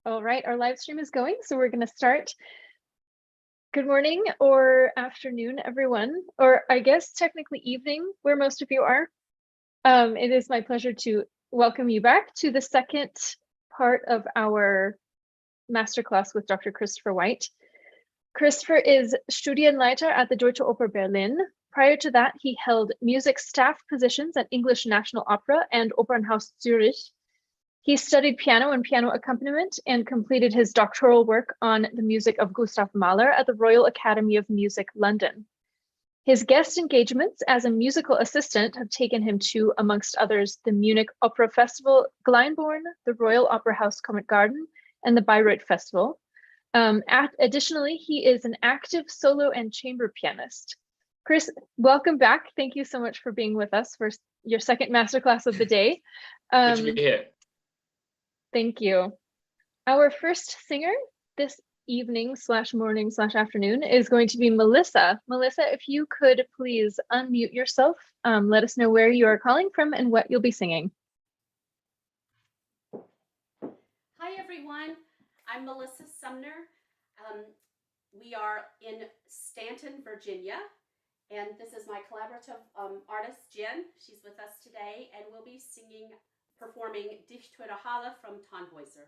All right, our live stream is going, so we're going to start. Good morning or afternoon, everyone, or I guess technically evening, where most of you are. It is my pleasure to welcome you back to the second part of our masterclass with Dr. Christopher White. Christopher is Studienleiter at the Deutsche Oper Berlin. Prior to that, he held music staff positions at English National Opera and Opernhaus Zurich. He studied piano and piano accompaniment and completed his doctoral work on the music of Gustav Mahler at the Royal Academy of Music, London. His guest engagements as a musical assistant have taken him to, amongst others, the Munich Opera Festival, Glyndebourne, the Royal Opera House Covent Garden, and the Bayreuth Festival. Additionally, he is an active solo and chamber pianist. Chris, welcome back. Thank you so much for being with us for your second masterclass of the day. Good to be here. Thank you. Our first singer this evening / morning / afternoon is going to be Melissa. Melissa, if you could please unmute yourself, let us know where you are calling from and what you'll be singing. Hi, everyone. I'm Melissa Sumner. We are in Stanton, Virginia, and this is my collaborative artist, Jen. She's with us today, and we'll be performing Die Teure Halle from Tannhäuser.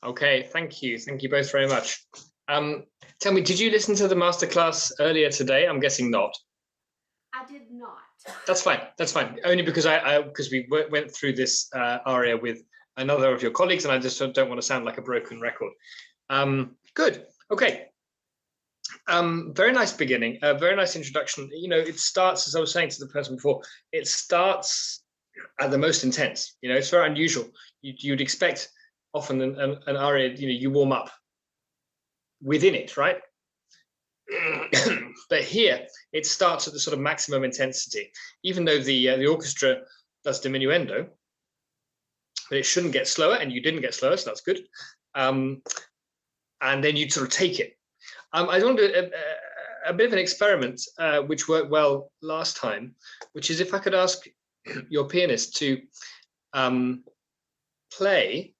Okay, thank you. Thank you both very much. Tell me, did you listen to the masterclass earlier today? I'm guessing not. I did not. That's fine. That's fine. Only because because we went through this aria with another of your colleagues, and I just don't want to sound like a broken record. Good. Okay. Very nice beginning. Very nice introduction. You know, it starts, as I was saying to the person before, it starts at the most intense. You know, it's very unusual. You'd expect often an aria, you know, you warm up within it, right? But here it starts at the sort of maximum intensity, even though the orchestra does diminuendo, but it shouldn't get slower, and you didn't get slower, so that's good. And then you sort of take it. I want to do a bit of an experiment, which worked well last time, which is if I could ask your pianist to play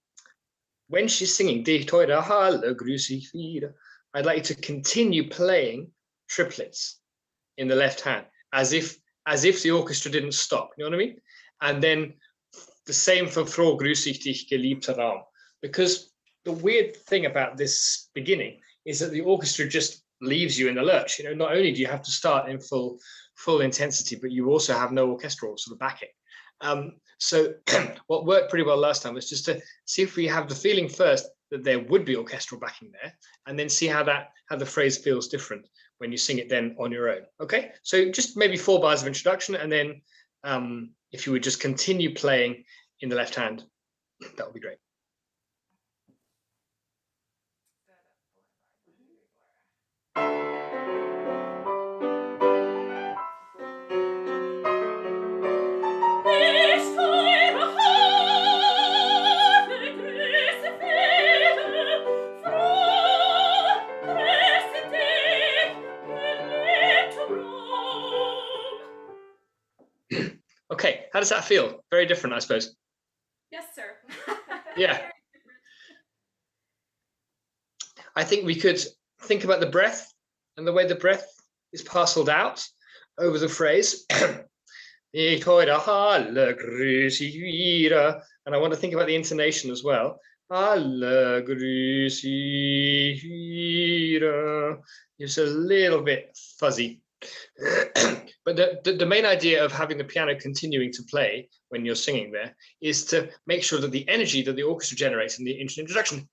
when she's singing "Die teure Halle grüße ich wieder." I'd like you to continue playing triplets in the left hand, as if the orchestra didn't stop. You know what I mean? And then the same for "Froh grüße ich dich, geliebter Raum," because the weird thing about this beginning is that the orchestra just leaves you in the lurch. You know, not only do you have to start in full intensity, but you also have no orchestral sort of backing. So what worked pretty well last time was just to see if we have the feeling first that there would be orchestral backing there, and then see how the phrase feels different when you sing it then on your own. Okay, so just maybe 4 bars of introduction, and then if you would just continue playing in the left hand, that would be great. Okay, how does that feel? Very different, I suppose. Yes, sir. Yeah. I think we could think about the breath and the way the breath is parceled out over the phrase. And I want to think about the intonation as well. It's a little bit fuzzy. But the main idea of having the piano continuing to play when you're singing there is to make sure that the energy that the orchestra generates in the introduction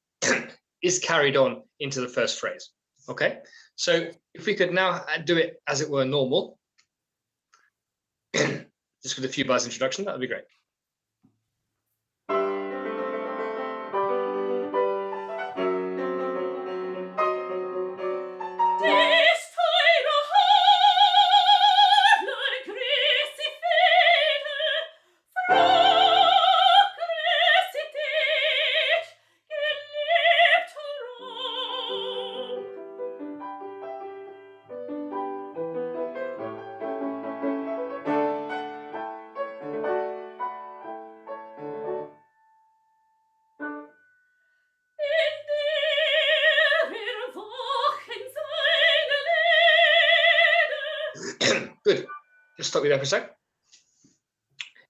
is carried on into the first phrase. Okay, so if we could now do it as it were normal, just with a few bars introduction, that would be great. Good. Just stop you there for a sec.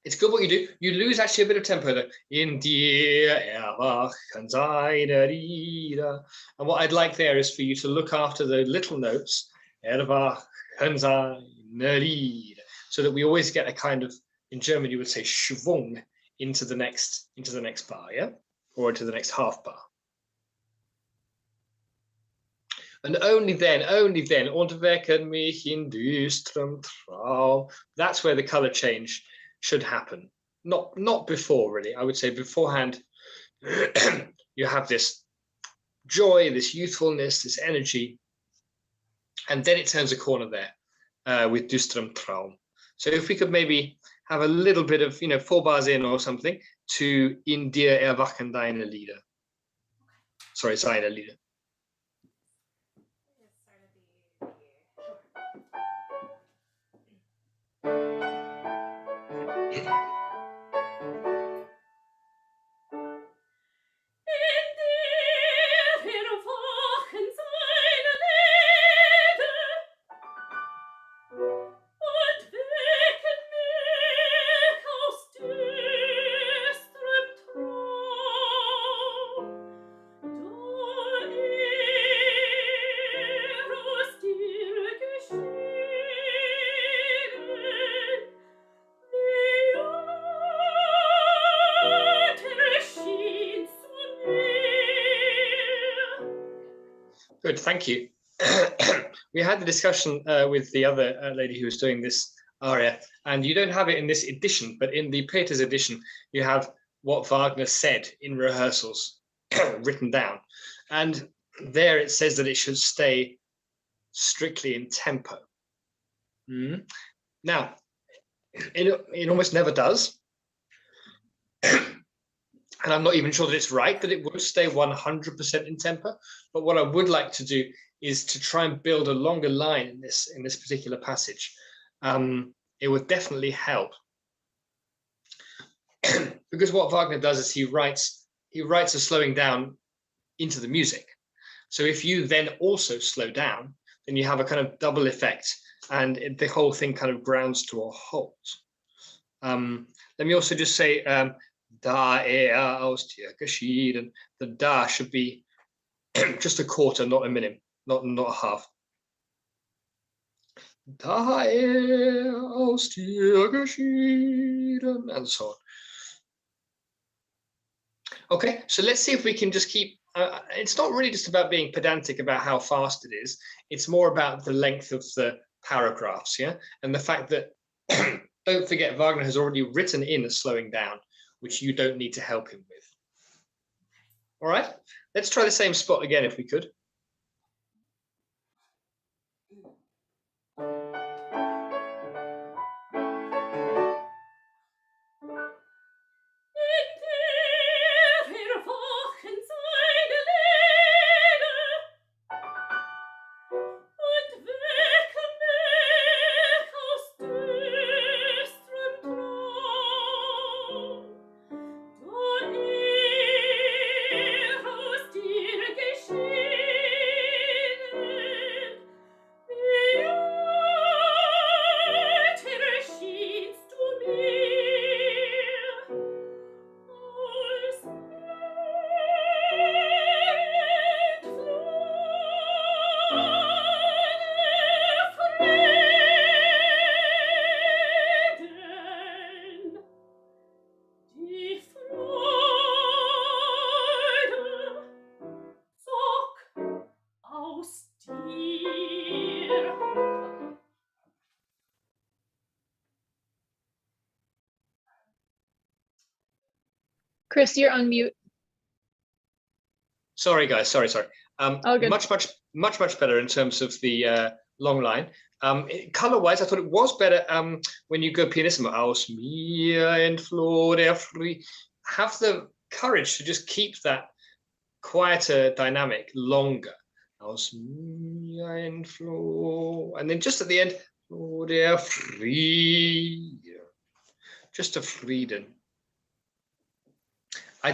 It's good what you do. You lose actually a bit of tempo there. In dir erwachen seine Lieder. And what I'd like there is for you to look after the little notes. Erwachen seine Lieder. So that we always get a kind of, in German you would say Schwung into the next bar, yeah? Or into the next half bar. And only then, und wecken mich in düsterem Traum. That's where the color change should happen. Not before, really. I would say beforehand, you have this joy, this youthfulness, this energy, and then it turns a corner there with düsterem Traum. So if we could maybe have a little bit of, 4 bars in or something to in dir erwachen deine Lieder. Sorry, seine Lieder. Good, thank you. We had the discussion with the other lady who was doing this aria, and you don't have it in this edition, but in the Peters edition, you have what Wagner said in rehearsals written down. And there it says that it should stay strictly in tempo. Now, it almost never does. And I'm not even sure that it's right that it would stay 100% in tempo. But what I would like to do is to try and build a longer line in this particular passage. It would definitely help. Because what Wagner does is he writes a slowing down into the music. So if you then also slow down, then you have a kind of double effect, and the whole thing kind of grounds to a halt. Let me also just say, da aus dir geschieden. The da should be just a quarter, not a minim, not a half. Da aus dir geschieden, and so on. Okay, so let's see if we can just keep. It's not really just about being pedantic about how fast it is. It's more about the length of the paragraphs, yeah, and the fact that don't forget Wagner has already written in a slowing down, which you don't need to help him with. All right, let's try the same spot again if we could. Chris, you're on mute. Sorry, guys. Sorry. All good. Much better in terms of the long line. Color-wise, I thought it was better when you go pianissimo. Aus mir entfloh der Friede. Have the courage to just keep that quieter dynamic longer. Aus mir entfloh, and then just at the end, der Friede. Just a Frieden.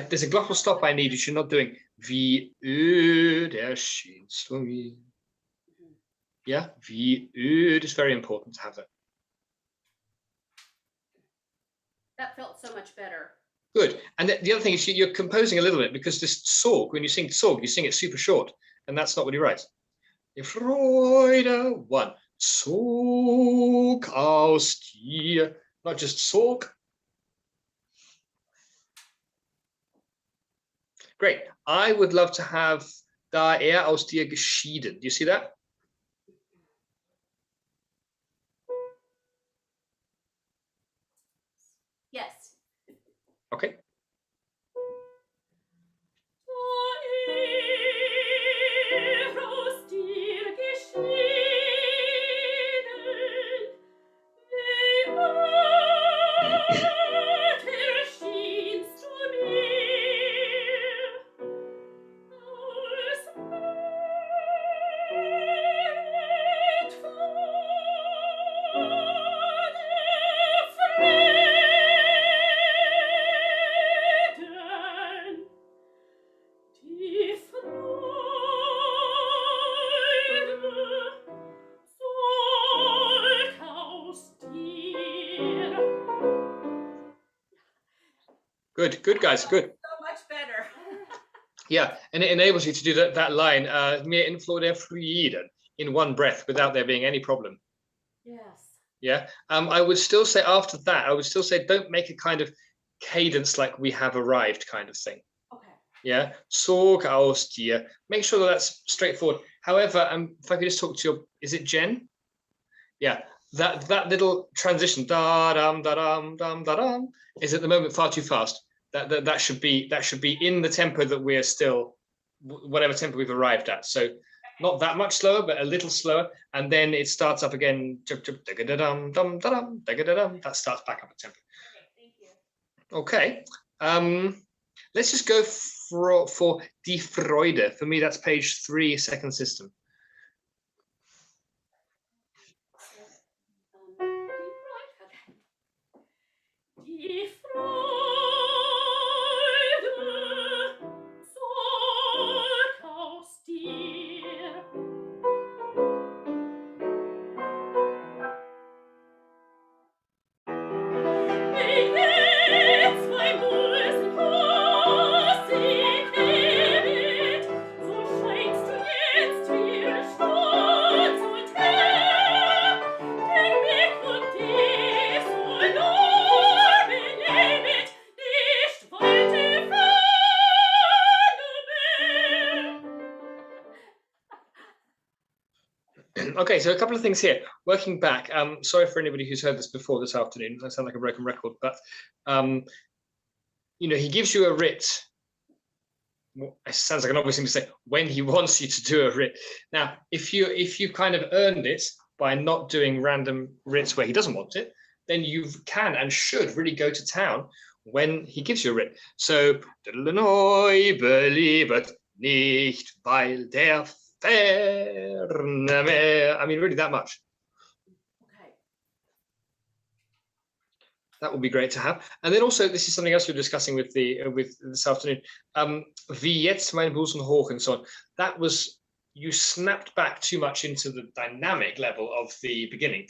There's a glottal stop I need, which you're not doing. Wie öd erscheinst du mir. Yeah, wie öd is very important to have that. That felt so much better. Good. And the other thing is you're composing a little bit, because this Sorg, when you sing Sorg, you sing it super short, and that's not what he writes. Freude, one. Sorg aus dir. Not just Sorg. Great. I would love to have da aus dir geschieden. Do you see that? Yes. Okay. Good, guys, good. So much better. Yeah, and it enables you to do that line, mir entfloh der Frieden, in one breath without there being any problem. Yes. Yeah, I would still say after that, I would still say don't make a kind of cadence like we have arrived kind of thing. Okay. Yeah, Sorg aus dir. Make sure that that's straightforward. However, if I could just talk to your, is it Jen? Yeah, that little transition da dum da dum dum da dum is at the moment far too fast. That should be in the tempo that we're still, whatever tempo we've arrived at. So not that much slower, but a little slower, and then it starts up again. That starts back up a tempo. Okay, let's just go for Die Freude. For me, that's page 3, second system. Die Freude soll aus dir. Jetzt mein Busenhaus sich hebt, so scheinst du jetzt wieder stolz und hell. Den Blick und dich soll nur belebet, nicht wollte ferne. Okay, so a couple of things here. Working back, sorry for anybody who's heard this before this afternoon. I sound like a broken record, but you know, he gives you a writ. Well, it sounds like an obvious thing to say when he wants you to do a writ. Now, if you kind of earned it by not doing random writs where he doesn't want it, then you can and should really go to town when he gives you a writ. So, neu belebet nicht, weil der ferne Meer. I mean, really that much. Okay. That would be great to have. And then also, this is something else we were discussing with this afternoon. Wie jetzt mein Busen hoch and so on. That was, you snapped back too much into the dynamic level of the beginning.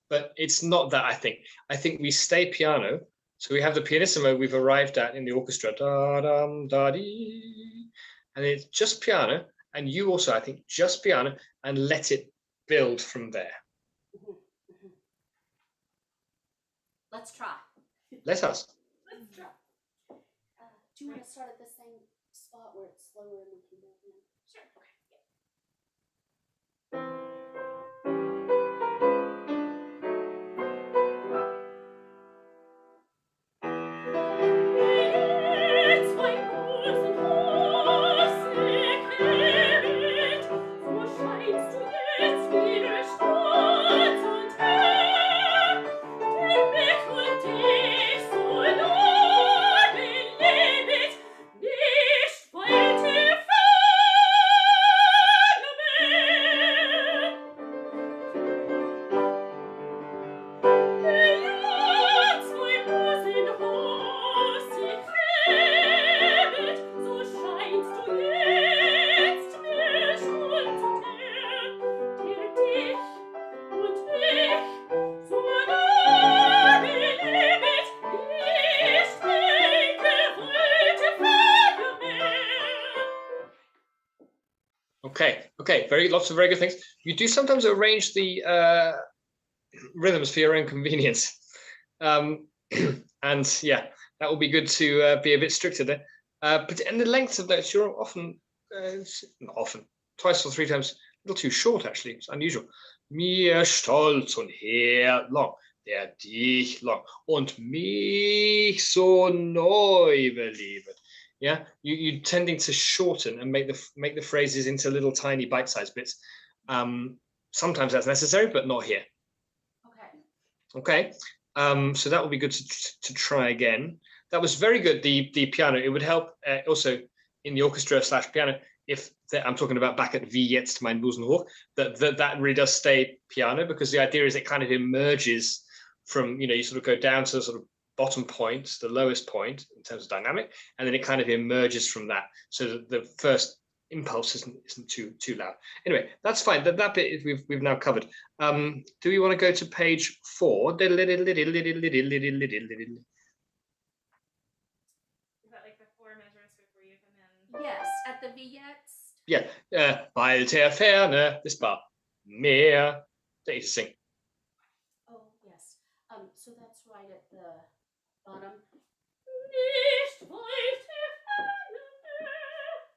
But it's not that, I think. I think we stay piano. So we have the pianissimo we've arrived at in the orchestra. Da, dum, da, dee. And it's just piano. And you also, I think, just piano, and let it build from there. Let's try. Let us. Let's try. Do you want to start at the same spot where it's slower and we can build in? Sure. Okay. Jetzt mein Busenhaus sich hebt, so scheinst du jetzt wieder stolz und hell. Den Blick und dich soll nur belebet, nicht weite ferne mehr. Jetzt mein Busenhaus sich hebt, so scheinst du jetzt mir stolz und hell, der dich und mich so nah belebet, nicht weite ferne mehr. Okay, lots of very good things. You do sometimes arrange the rhythms for your own convenience. And yeah, that will be good to be a bit stricter there. But and the length of those, you're often, not often, twice or 3 times, a little too short actually. It's unusual. Mir stolz und her long, der dich long, und mich so neu belebet. Yeah, you tending to shorten and make the phrases into little tiny bite-sized bits. Sometimes that's necessary, but not here. Okay, so that will be good to try again. That was very good, the piano. It would help also in the orchestra / piano if I'm talking about back at Wie jetzt mein Busen hoch, that really does stay piano, because the idea is it kind of emerges from, you know, you sort of go down to the sort of bottom point, the lowest point in terms of dynamic, and then it kind of emerges from that, so that the first impulse isn't too loud. Anyway, that's fine. That bit we've now covered. Do we want to go to page 4? Is that like the 4 measures before you come in? Yes, at the Wie jetzt. Yeah, weil der ferne, this part, mehr. Don't need to sing. Oh, yes. So that's right at the bottom. Nicht weite ferne mehr.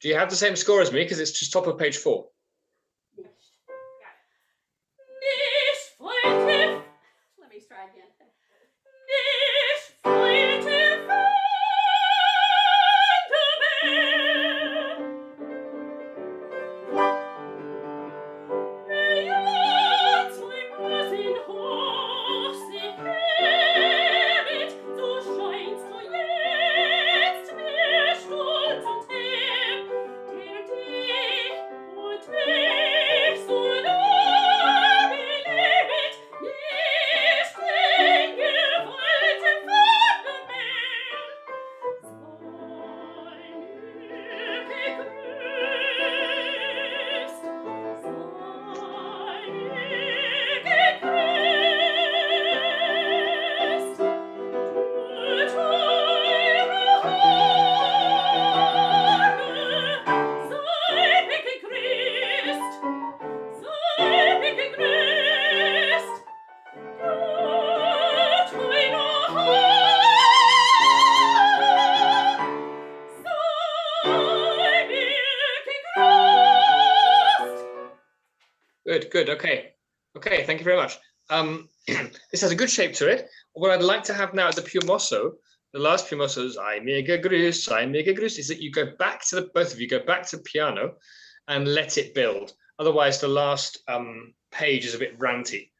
Do you have the same score as me? Because it's just top of page 4. Let me try again. Nicht wollte Good. Okay. Thank you very much. This has a good shape to it. What I'd like to have now at the più mosso, the last più mosso is I mega grüß, is that you go back to both of you go back to piano and let it build. Otherwise, the last page is a bit ranty.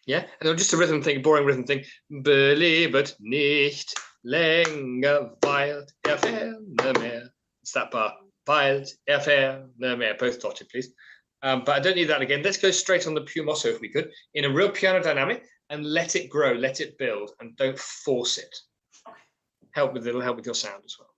Yeah, and just a rhythm thing, boring rhythm thing. Belebet nicht länger weilt ferne mehr. It's that bar. Weilt ferne mehr. Both dotted, please. But I don't need that again. Let's go straight on the più mosso if we could, in a real piano dynamic, and let it grow, let it build, and don't force it. Okay. It'll help with your sound as well.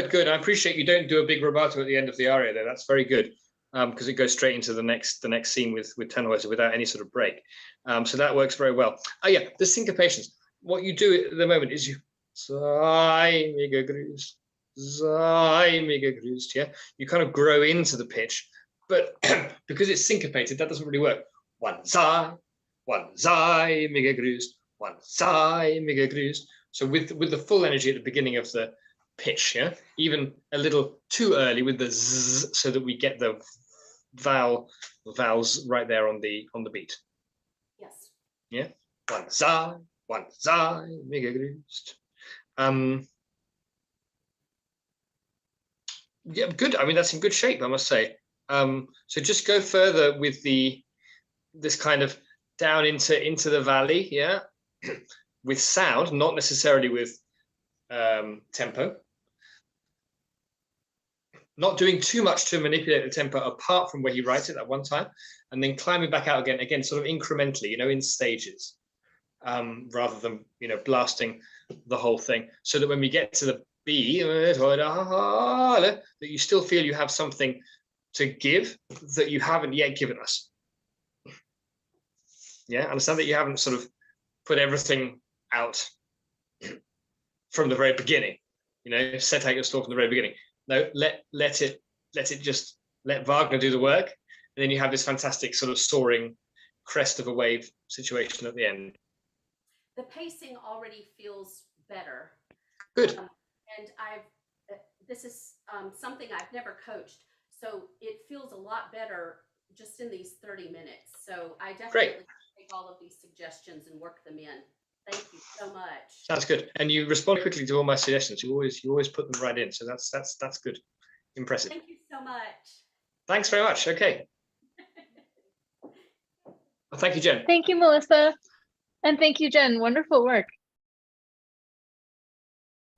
Good. I appreciate you don't do a big rubato at the end of the aria there. That's very good, because it goes straight into the next scene with Tannhäuser without any sort of break. So that works very well. Oh yeah, the syncopations. What you do at the moment is you sei mega grüßt, yeah. You kind of grow into the pitch, but because it's syncopated, that doesn't really work. One sei mega grüßt, one sei mega grüßt. So with the full energy at the beginning of the pitch, yeah, even a little too early with the zzz, so that we get the vowels right there on the beat. Yes. Yeah. One sei mega grüßt. Yeah, good. I mean, that's in good shape, I must say. So just go further with this kind of down into the valley, yeah, with sound, not necessarily with tempo. Not doing too much to manipulate the tempo apart from where he writes it at one time, and then climbing back out again, sort of incrementally, in stages, rather than, blasting the whole thing, so that when we get to the B, that you still feel you have something to give that you haven't yet given us. Yeah, understand that you haven't sort of put everything out from the very beginning, set out your store from the very beginning. No, let Wagner do the work, and then you have this fantastic sort of soaring crest of a wave situation at the end. The pacing already feels better. Good. And this is something I've never coached, so it feels a lot better just in these 30 minutes. So I definitely take all of these suggestions and work them in. Thank you so much. That's good. And you respond quickly to all my suggestions. You always put them right in. So that's good. Impressive. Thank you so much. Thanks very much. Okay. Well, thank you, Jen. Thank you, Melissa. And thank you, Jen. Wonderful work.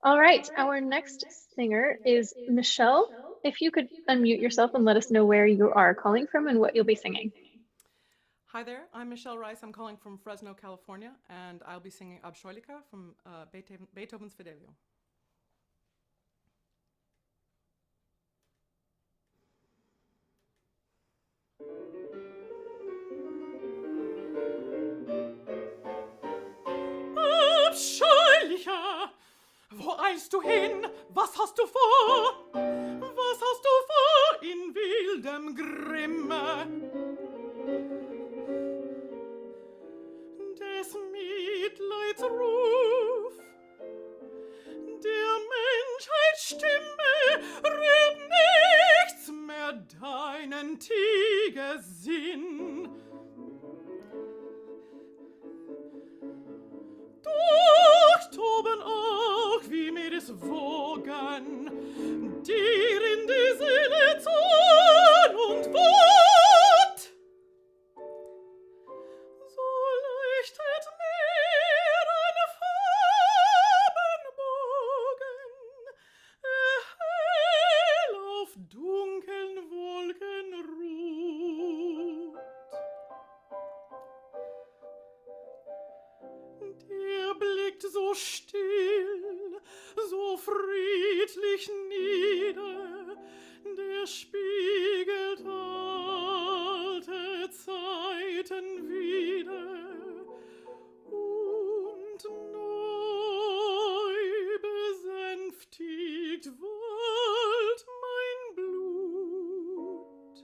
All right, our next singer is Michelle. if you could unmute yourself and let us know where you are calling from and what you'll be singing. Hi there, I'm Michelle Rice. I'm calling from Fresno, California, and I'll be singing Abscheulicher from Beethoven's Fidelio. Abscheulicher, wo eilst du hin? Was hast du vor? Was hast du vor in wildem Grimme? Des Mitleids Ruf, der Menschheit Stimme, rührt nichts mehr deinen Tigersinn. Doch toben auch wie Meereswogen dir in die Seele Zorn und Wut. So leuchtet mehr ein Farbenbogen, hell auf dunkeln Wolken ruht. Der blickt so still, so friedlich nieder, der spiegelt alte Zeiten wieder und neu besänftigt wallt mein Blut.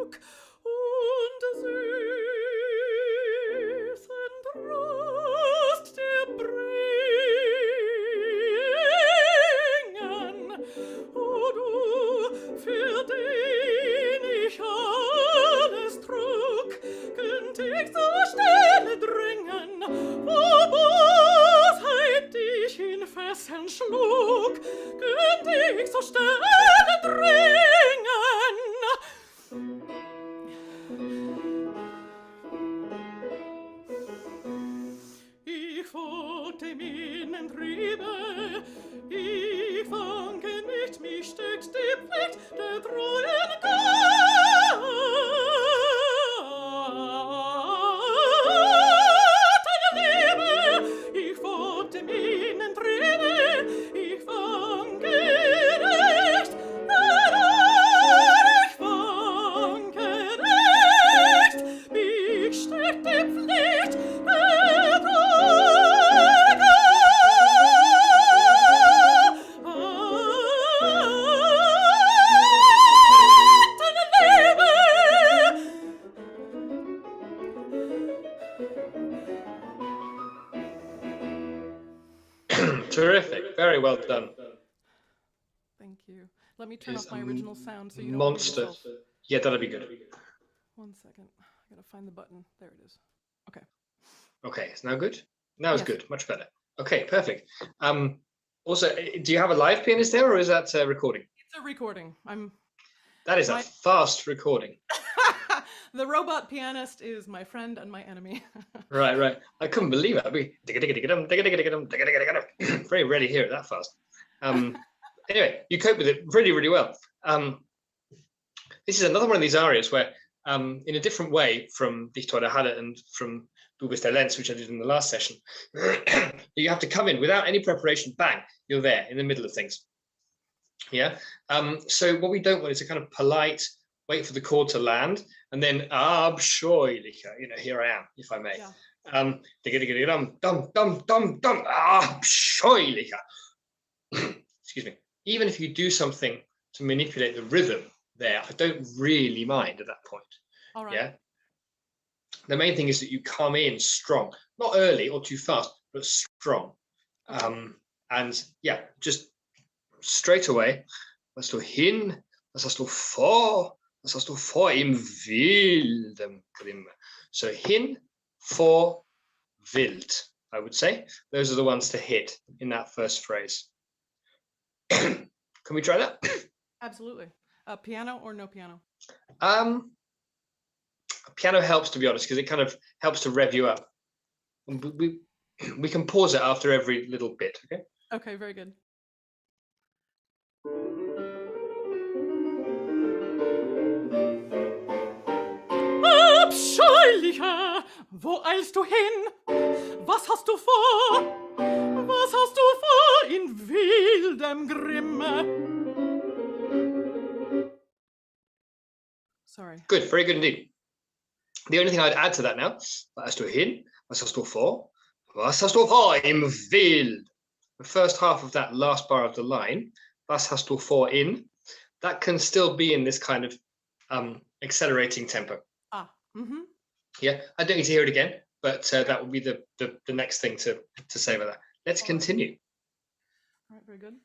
Trug und süßen Trost dir bringen, o du, für den ich alles trug, könnt ich zur Stelle dringen, wo Bosheit dich in Fesseln schlug, könnt ich zur Stelle dringen. Ich folgte dem Innentriebe, ich wanke nicht, mich steckt die Pflicht der treuen Gottesliebe. Ich folgte dem Innentriebe, ich wanke nicht, ich wanke nicht, mich steckt die Pflicht der treuen Terrific. Very well done. Thank you. Let me turn Is off my original sound so you don't Monster. hear yourself. Yeah, that'll be good. 1 second. I gotta find the button. There it is. Okay. Okay, it's now good. Now it's Yes. good. Much better. Okay, perfect. Also, do you have a live pianist there, or is that recording? It's a recording. That is a My- fast recording. The robot pianist is my friend and my enemy. Right. I couldn't believe it. Very rarely hear it that fast. Anyway, you cope with it really, really well. This is another one of these arias where, in a different way from Die Teure Halle and from Du bist der Lenz, which I did in the last session, you have to come in without any preparation. Bang, you're there in the middle of things. Yeah. So what we don't want is a kind of polite wait for the chord to land and then abscheulicher. Here I am, if I may. Yeah. Abscheulicher. Excuse me. Even if you do something to manipulate the rhythm there, I don't really mind at that point. All right. Yeah. The main thing is that you come in strong, not early or too fast, but strong. Okay. And yeah, just straight away. Was hast du hin? Was hast du vor? Was hast du vor im wildem Grimme? So hin, vor, wild, I would say. Those are the ones to hit in that first phrase. Can we try that? Absolutely. Piano or no piano? Piano helps, to be honest, because it kind of helps to rev you up. We can pause it after every little bit, okay? Okay, very good. Abscheulicher, wo eilst du hin? Was hast du vor? Was hast du vor in wildem Grimme? Sorry. Good, very good indeed. The only thing I'd add to that now, was hast du hin? Was hast du vor? Was hast du vor im Wild? The first half of that last bar of the line, was hast du vor in, that can still be in this kind of accelerating tempo. Mm-hmm. Yeah, I don't need to hear it again, but that would be the next thing to say about that. Let's continue. All right, very good.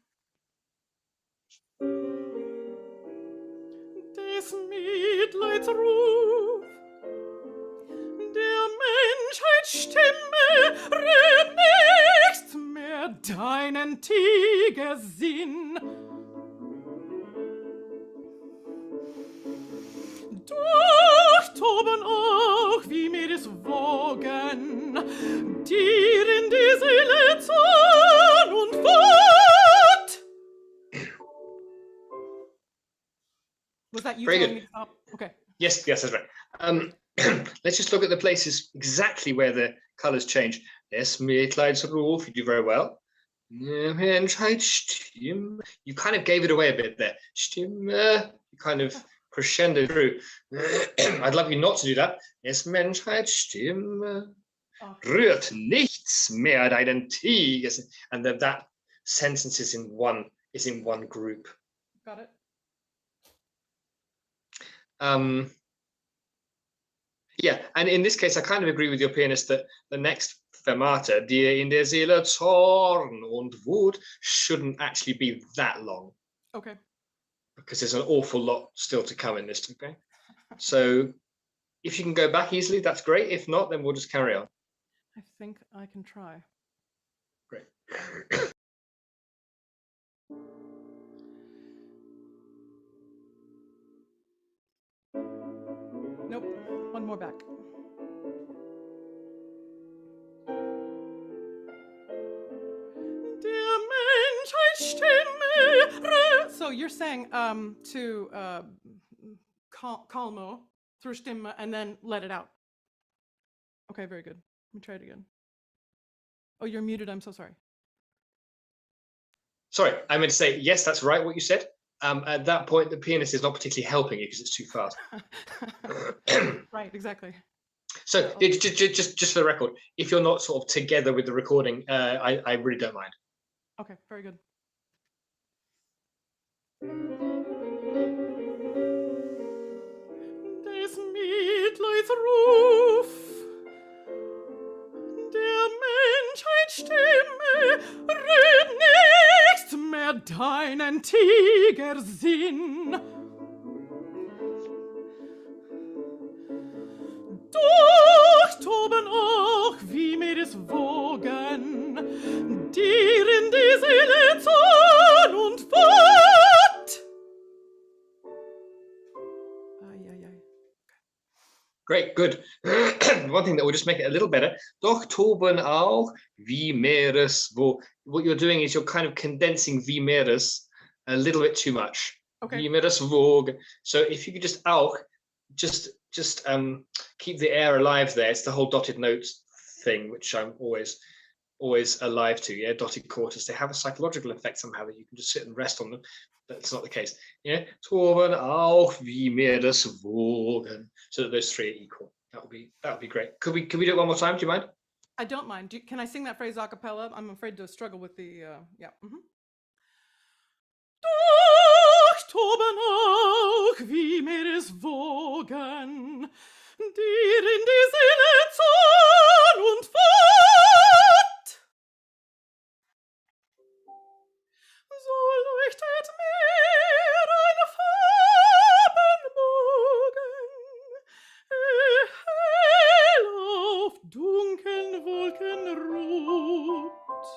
Des Mitleidsruf der Menschheit Stimme rührt nichts mehr deinen Tigersinn. Durchtoben auch wie Meereswogen, dir in die Seele Zorn und Wut. Was that you Very telling good. me to stop? Okay. Yes, that's right. Let's just look at the places exactly where the colors change. Des Mitleidsruf, you do very well. Menschheit Stimme. You kind of gave it away a bit there. Stimme, you kind of crescendo through. I'd love you not to do that. Des Menschheit Stimme rührt nichts mehr deinen Tiger. And that sentence is in one group. Got it. Yeah, and in this case, I kind of agree with your pianist that the next fermata, Die in der Seele Zorn und Wut, shouldn't actually be that long. Okay. Because there's an awful lot still to come in this, okay? So if you can go back easily, that's great. If not, then we'll just carry on. I think I can try. Great. Nope. One more back. Der Menschheitsstimme. So you're saying to calmo through Stimme and then let it out. Okay, very good. Let me try it again. Oh, you're muted. I'm so sorry. Sorry, I meant to say, yes, that's right, what you said. At that point, the pianist is not particularly helping you because it's too fast. Right, exactly. So just for the record, if you're not sort of together with the recording, I really don't mind. Okay, very good. Des Mitleids Ruf, der Menschheit Stimme, red nicht mehr deinen Tigersinn. Doch toben auch wie Meereswogen, dir in die Seele Zorn und Wut. Great, good. One thing that will just make it a little better. Doch toben auch wie Meereswogen. What you're doing is you're kind of condensing wie Meeres a little bit too much. Okay. Wie Meereswogen. So if you could just auch, just keep the air alive there. It's the whole dotted notes thing, which I'm always alive to. Yeah, dotted quarters. They have a psychological effect somehow that you can just sit and rest on them. That's not the case. Yeah, toben auch wie Meereswogen. So that those three are equal. That would be great. Could we do it one more time? Do you mind? I don't mind. Can I sing that phrase a cappella? I'm afraid to struggle with the yeah. Doch toben auch wie Meereswogen, dir in die Seele Zorn und Wut. So leuchtet mir ein Farbenbogen, hell auf dunkeln Wolken ruht.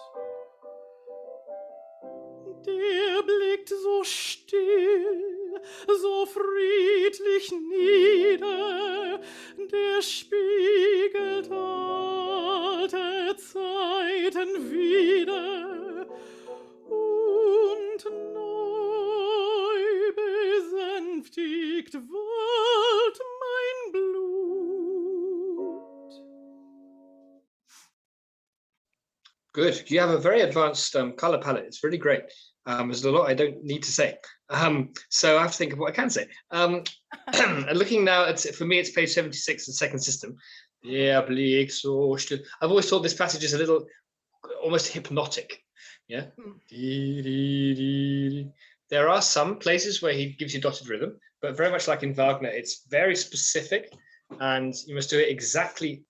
Der blickt so still, so friedlich nieder, der spiegelt alte Zeiten wieder und neu besänftigt wird mein Blut. Good. You have a very advanced color palette. It's really great. There's a lot I don't need to say. So I have to think of what I can say. And looking now at, for me, it's page 76, the second system. Yeah, Blick so still. I've always thought this passage is a little almost hypnotic. Yeah. There are some places where he gives you dotted rhythm, but very much like in Wagner, it's very specific, and you must do it exactly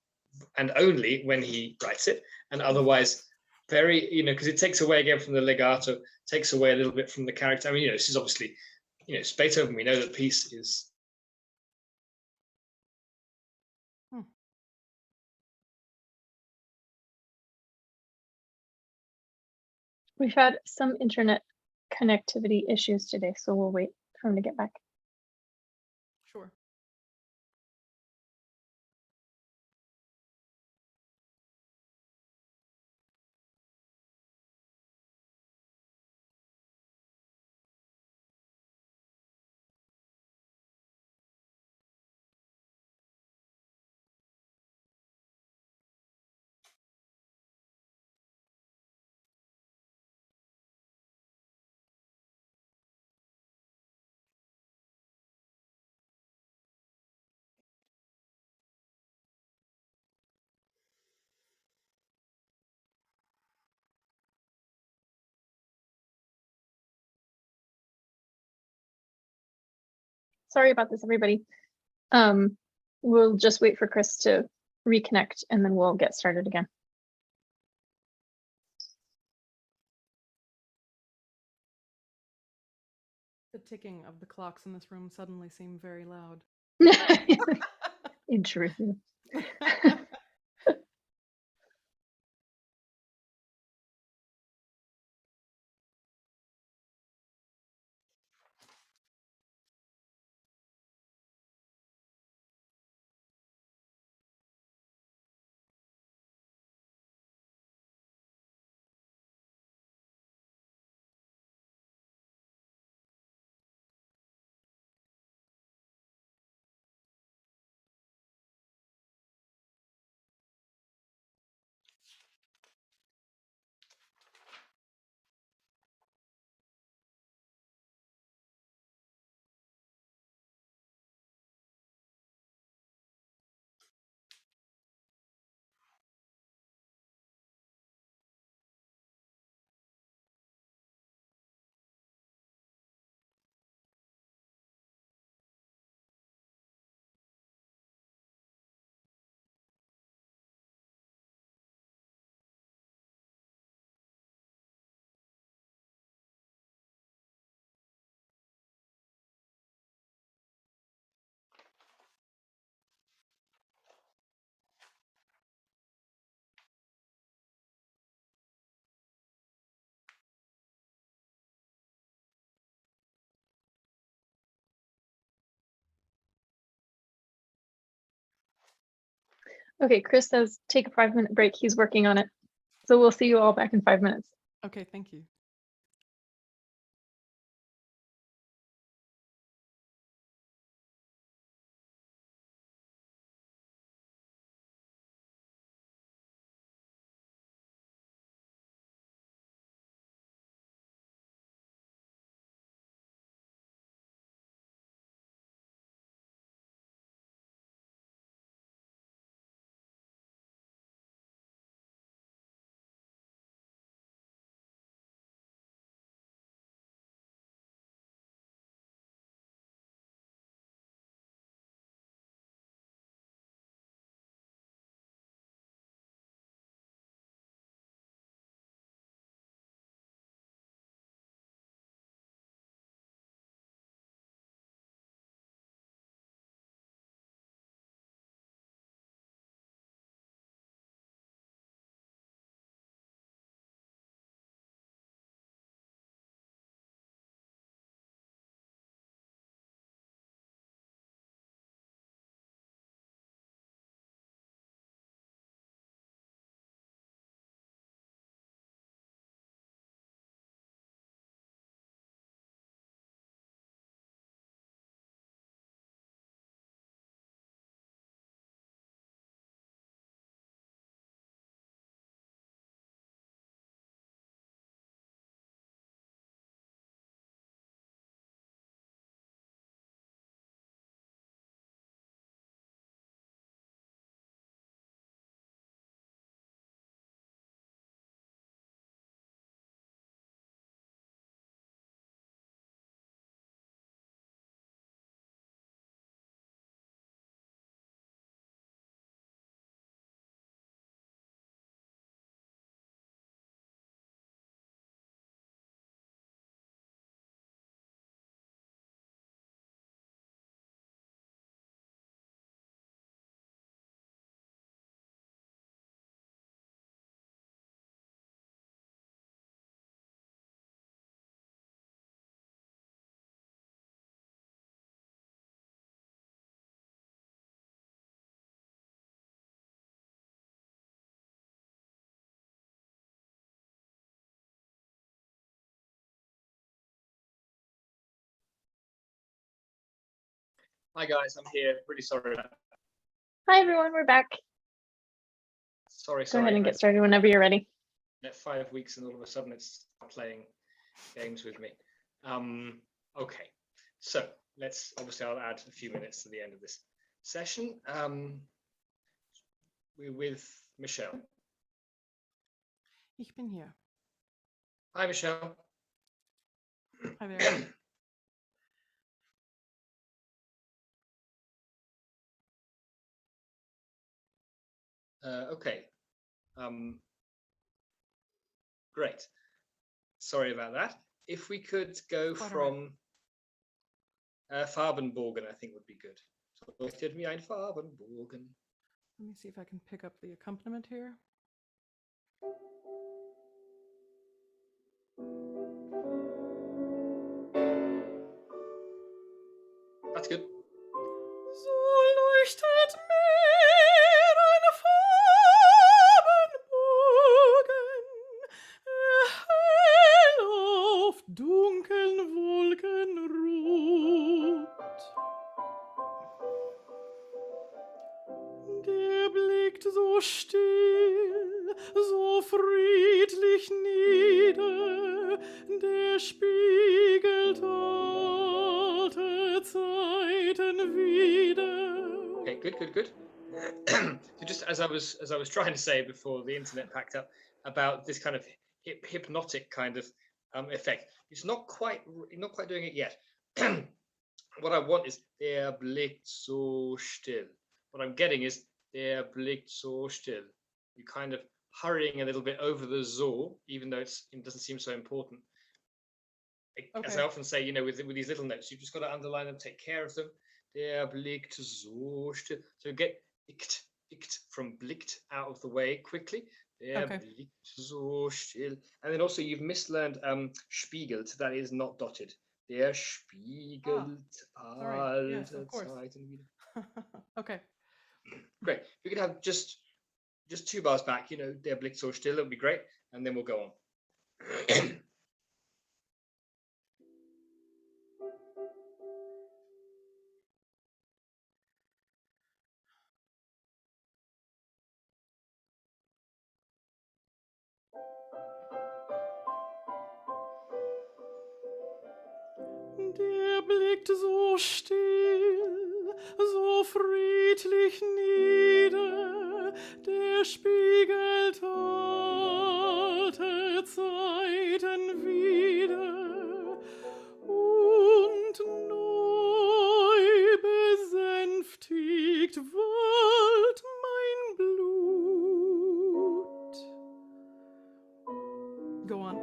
and only when he writes it, and otherwise very, because it takes away again from the legato, takes away a little bit from the character. I mean, this is obviously, it's Beethoven. We know that the piece is. We've had some internet connectivity issues today, so we'll wait for him to get back. Sure. Sorry about this, everybody. we'll just wait for Chris to reconnect and then we'll get started again. The ticking of the clocks in this room suddenly seem very loud. Intrusive. Okay, Chris says take a 5-minute break. He's working on it. So we'll see you all back in 5 minutes. Okay, thank you. Hi guys, I'm here. Really sorry about that. Hi, everyone. We're back. Sorry. Go ahead and get started whenever you're ready. 5 weeks and all of a sudden it's playing games with me. Okay, so I'll add a few minutes to the end of this session. We're with Michelle. Ich bin hier. Hi, Michelle. Hi there. Okay. Great. Sorry about that. If we could go Quite all from Farbenbogen, I think would be good. So, leuchtet mir ein Farbenbogen. Let me see if I can pick up the accompaniment here. That's good. So leuchtet mir ein Farbenbogen, hell auf dunkeln Wolken ruht. Der blickt so still, so friedlich nieder, der spiegelt alte Zeiten wieder. Okay, good. So just as I was trying to say before the internet packed up about this kind of hypnotic kind of effect, it's not quite doing it yet. What I want is der blickt so still. What I'm getting is der blickt so still. You're kind of hurrying a little bit over the so, even though it doesn't seem so important. As I often say, you know, with these little notes, you've just got to underline them, take care of them. Der blickt so still. So get icht from blickt out of the way quickly. Der blickt so still. And then also you've mislearned spiegelt. That is not dotted. Der spiegelt alte Zeiten wieder. Okay. Great. We could have just 2 bars back, you know, der blickt so still. It would be great. And then we'll go on. Der blickt so still, so friedlich nieder, der spiegelt alte Zeiten wieder und neu besänftigt wallt mein Blut. Go on.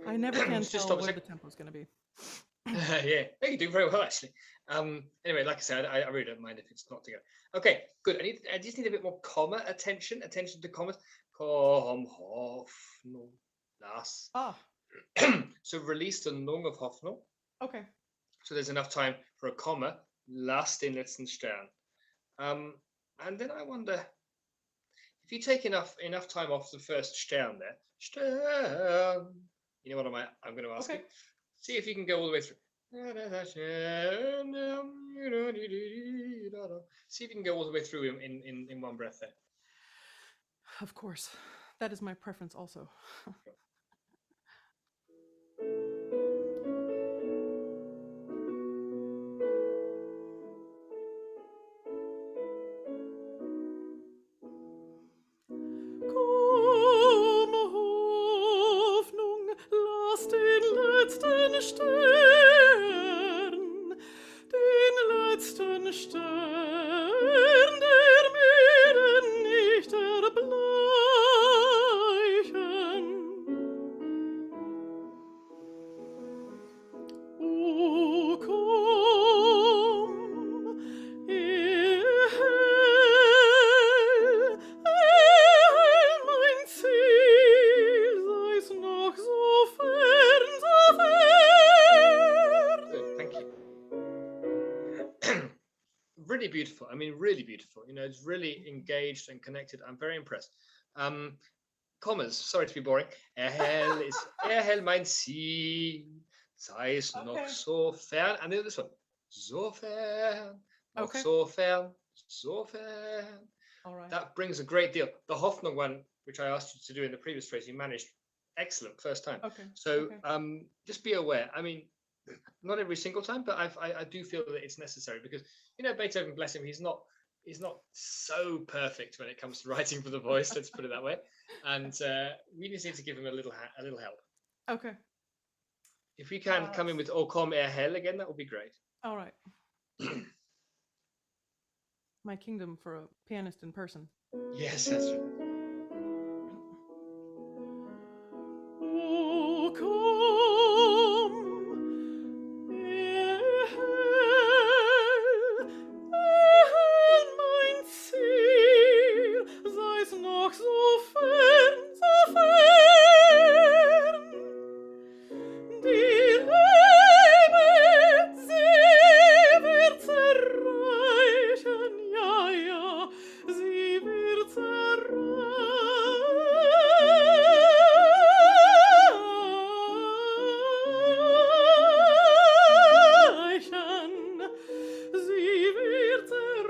I never can tell where the tempo's going to be. Yeah, you do very well actually. Anyway, like I said, I really don't mind if it's not together. Okay, good. I just need a bit more comma attention to commas. Komm, Hoffnung, las. So release the Nung of Hoffnung. Okay. So there's enough time for a comma. Lass den letzten Stern. And then I wonder if you take enough time off the first Stern there. Stern. You know what I'm going to ask you. See if you can go all the way through. See if you can go all the way through in one breath there. Of course. That is my preference also. Beautiful. I mean, really beautiful. You know, it's really engaged and connected. I'm very impressed. Commas. Sorry to be boring. Hell ist hell mein Ziel, sei es noch so fern. And then this one. so fern, noch Okay. so fern, so fern. All right. That brings a great deal. The Hoffnung one, which I asked you to do in the previous phrase, you managed excellent first time. Okay. So okay. just be aware. I mean, not every single time, but I do feel that it's necessary because, you know, Beethoven, bless him, he's not so perfect when it comes to writing for the voice. Let's put it that way. And we just need to give him a little help. Okay. If we can come in with O Komm Hell again, that would be great. All right. My kingdom for a pianist in person. Yes, that's right. O komm, mein Ziel, sei's noch so fern, so fern. Die Liebe, sie wird erreichen, ja, ja, sie wird erreichen, sie wird erreichen.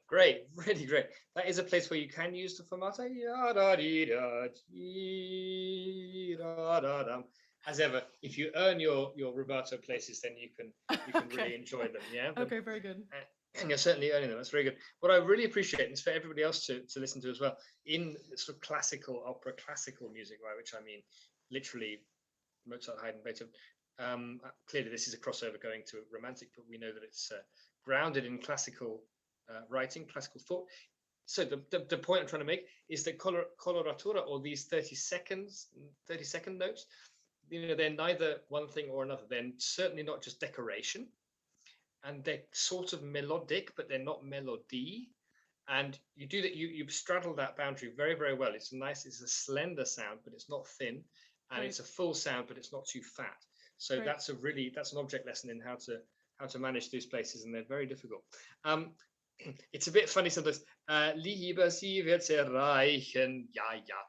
Great, really great. That is a place where you can use the fermata. As ever, if you earn your rubato places, then you can really enjoy them. Yeah. Okay, very good. And you're certainly earning them. That's very good. What I really appreciate, and it's for everybody else to listen to as well, in sort of classical opera, classical music, right, which I mean literally Mozart, Haydn, Beethoven. Clearly, this is a crossover going to romantic, but we know that it's grounded in classical writing, classical thought. So the point I'm trying to make is that coloratura, or these 30-second notes, you know, they're neither one thing or another. They're certainly not just decoration, and they're sort of melodic, but they're not melody. And you do that, you straddle that boundary very, very well. It's a slender sound, but it's not thin, and it's a full sound, but it's not too fat. So that's an object lesson in how to manage these places, and they're very difficult. It's a bit funny sometimes. Liebe, sie wird erreichen. Ja, ja.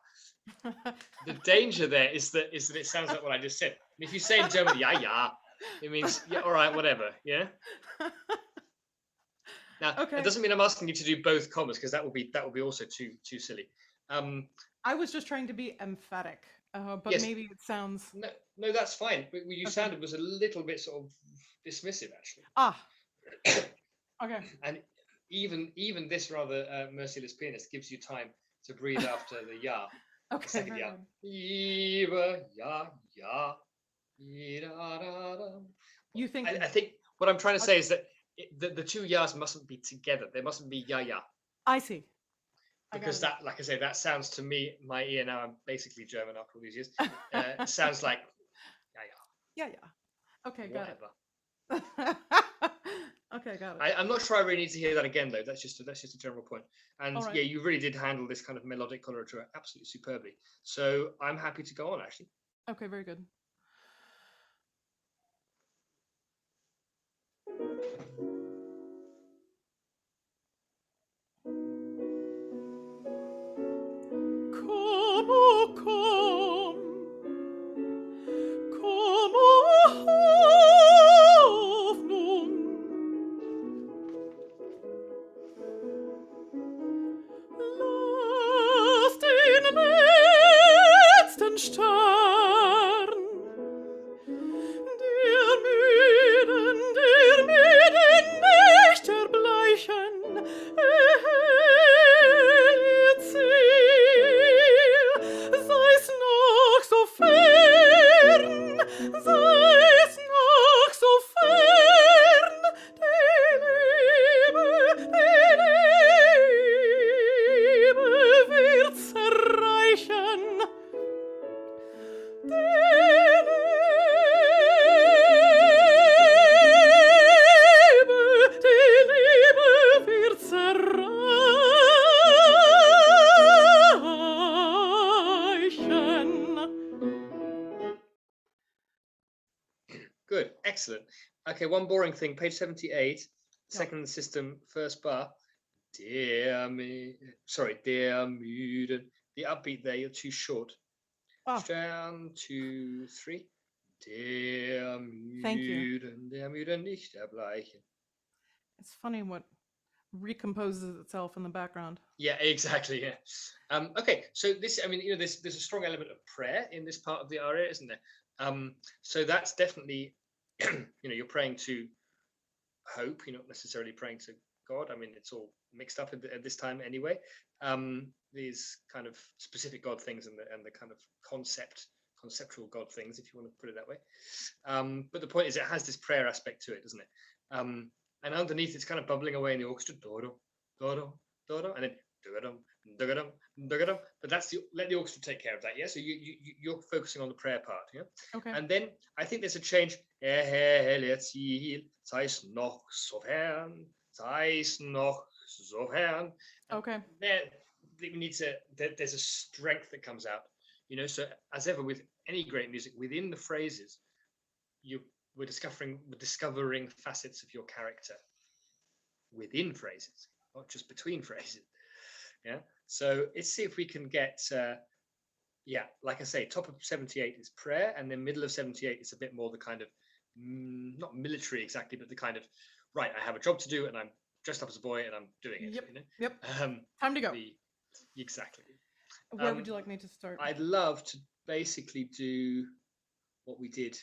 The danger there is that it sounds like what I just said. And if you say in German, ja, ja, it means yeah, all right, whatever. Yeah. Now, it doesn't mean I'm asking you to do both commas, because that would be also too silly. I was just trying to be emphatic, but yes. maybe it sounds. No, that's fine. But you sounded was a little bit sort of dismissive, actually. Okay. And even this rather merciless pianist gives you time to breathe after the ya. Okay. The second ya. Liebe, ya, ya. You think? I think what I'm trying to say is that the two yas mustn't be together. There mustn't be ya ya. I see. Because that, like I say, that sounds to me, my ear now, I'm basically German after all these years. Sounds like ya ya. Yeah, yeah. Okay, got it. Okay, got it. I'm not sure I really need to hear that again, though. That's just a general point. And yeah, you really did handle this kind of melodic coloratura absolutely superbly. So I'm happy to go on, actually. Okay, very good. Excellent. Okay, one boring thing. Page 78. second system, first bar. Der müden. The upbeat there, you're too short. Ah. Stern, 2, 3. Der Thank you. müden nicht erbleichen. It's funny what recomposes itself in the background. Yeah, exactly. Yeah. Okay, so this, I mean, there's a strong element of prayer in this part of the aria, isn't there? So that's definitely, you're praying to hope. You're not necessarily praying to God. I mean, it's all mixed up at this time anyway. These kind of specific God things and the kind of conceptual God things, if you want to put it that way. But the point is, it has this prayer aspect to it, doesn't it? And underneath, it's kind of bubbling away in the orchestra, do-do, do-do, do-do, and then do-do, do-do, do-do. But let the orchestra take care of that, yeah? So you're focusing on the prayer part, yeah? Okay. And then I think there's a change. Helle Ziel, sei's noch so fern, sei's noch so fern. Okay. There's a strength that comes out, so as ever with any great music, within the phrases, we're discovering facets of your character within phrases, not just between phrases. Yeah. So let's see if we can get, like I say, top of 78 is prayer, and then middle of 78 is a bit more the kind of, not military exactly, but the kind of, right, I have a job to do and I'm dressed up as a boy and I'm doing it. Yep. Time to go. Exactly. Where would you like me to start? I'd love to basically do what we did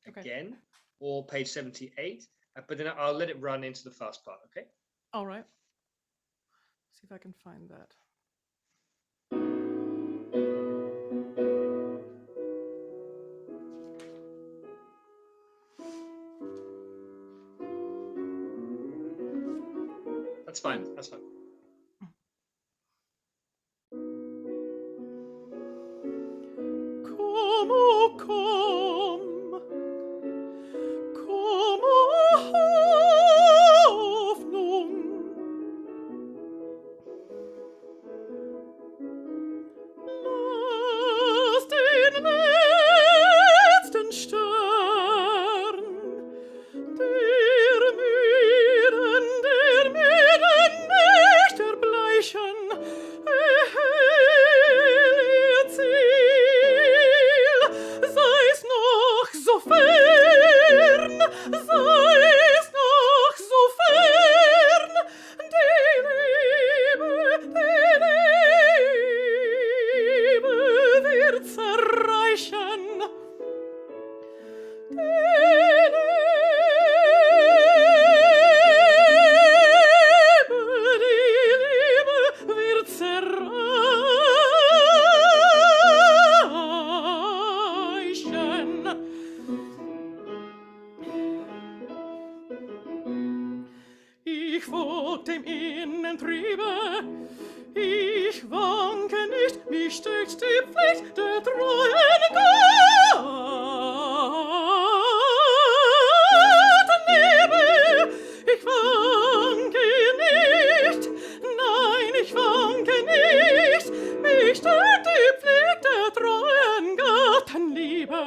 again, or page 78, but then I'll let it run into the fast part, okay? All right. See if I can find that. That's fine. That's fine. Komm, oh komm, komm, oh Hoffnung. Lass den letzten Stern, der müden nicht erbleichen, erhelle Ziel, sei's noch so fern, sei's noch so fern, die Liebe wird's erreichen. Ich folg dem Innentriebe, ich wanke nicht, mich steckt die Pflicht der treuen Gottliebe. Ich wanke nicht, nein, ich wanke nicht, mich steckt die Pflicht der treuen Gottenliebe.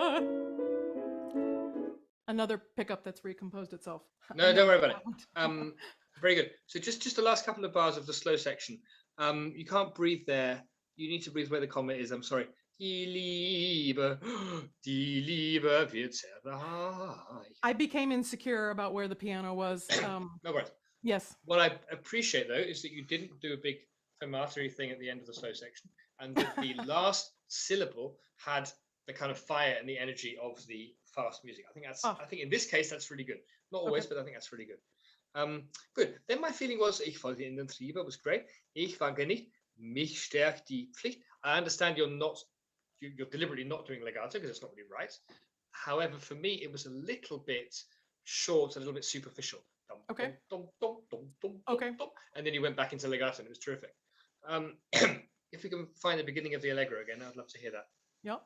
Another pickup that's recomposed itself. No, don't worry about it. Very good. So just the last couple of bars of the slow section. You can't breathe there. You need to breathe where the comma is. I'm sorry. Die Liebe wird erreicht. I became insecure about where the piano was. No worries. Yes. What I appreciate though is that you didn't do a big fermatory thing at the end of the slow section, and that the last syllable had the kind of fire and the energy of the fast music. I think in this case that's really good. Not always, but I think that's really good. Good. Then my feeling was, ich folge in den Triebe, was great. Ich wanke nicht, mich stärkt die Pflicht. I understand you're deliberately not doing legato because it's not really right. However, for me, it was a little bit short, a little bit superficial. Okay. Okay. And then you went back into legato and it was terrific. If we can find the beginning of the allegro again, I'd love to hear that. Yep.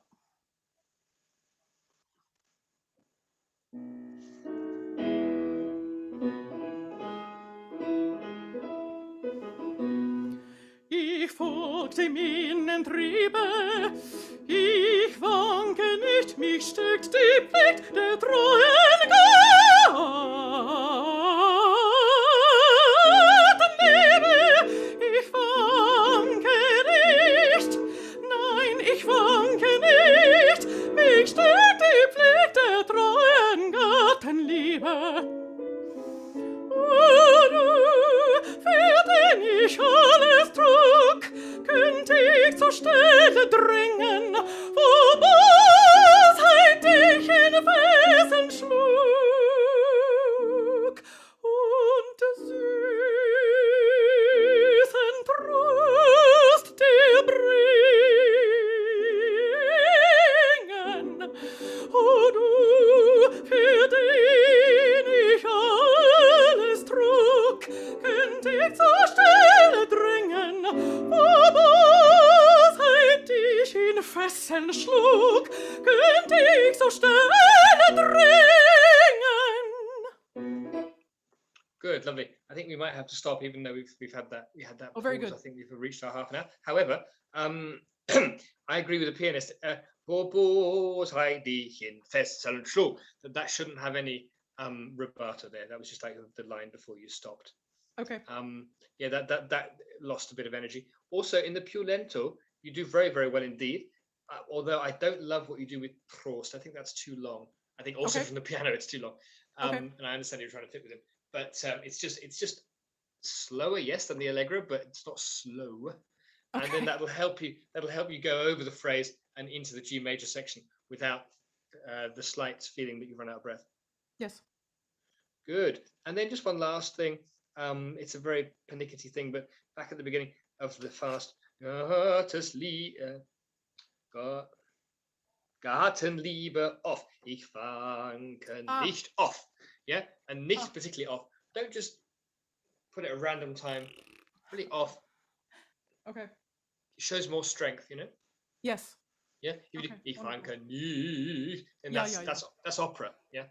Ich folg dem Innentriebe, ich wanke nicht, mich steckt die Pflicht der treuen zur Stelle drängen, wo Bosheit dich in Fesseln schlug und süßen Trost dir bringen. O du, für den ich alles trug, könnt ich zur Stelle drängen, wo Bosheit dich in Fesseln schlug, könnt ich zur Stelle drängen. Good, lovely. I think we might have to stop, even though we had that Oh, very pause. good. I think we've reached our half an hour. However, I agree with the pianist. That shouldn't have any rubato there. That was just like the line before you stopped. Okay. Yeah, that lost a bit of energy. Also, in the più lento, you do very, very well indeed. Although I don't love what you do with Prost. I think that's too long. I think also Okay. from the piano, it's too long. Okay. And I understand you're trying to fit with him, but it's just slower, yes, than the allegro, but it's not slow. And then that'll help you go over the phrase and into the G major section without the slight feeling that you've run out of breath. Yes. Good. And then just one last thing. It's a very pernickety thing, but back at the beginning of the fast, Gartenliebe off. Ich fange nicht off. Yeah, and nicht particularly off. Don't just put it at a random time. Really off. Okay. It shows more strength, you know. Yes. Yeah. If you do ich fange nicht, then Yeah, that's opera. Yeah.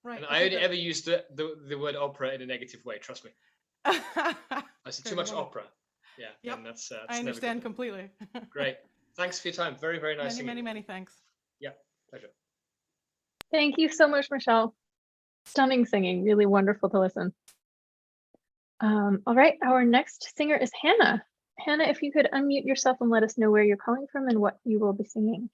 Right. And I only ever use the word opera in a negative way. Trust me. I see too much opera. Yeah. Yep. And that's I understand completely. Great. Thanks for your time. Very, very nice. Many thanks. Yeah. Pleasure. Thank you so much, Michelle. Stunning singing, really wonderful to listen. All right, our next singer is Hannah. Hannah, if you could unmute yourself and let us know where you're calling from and what you will be singing.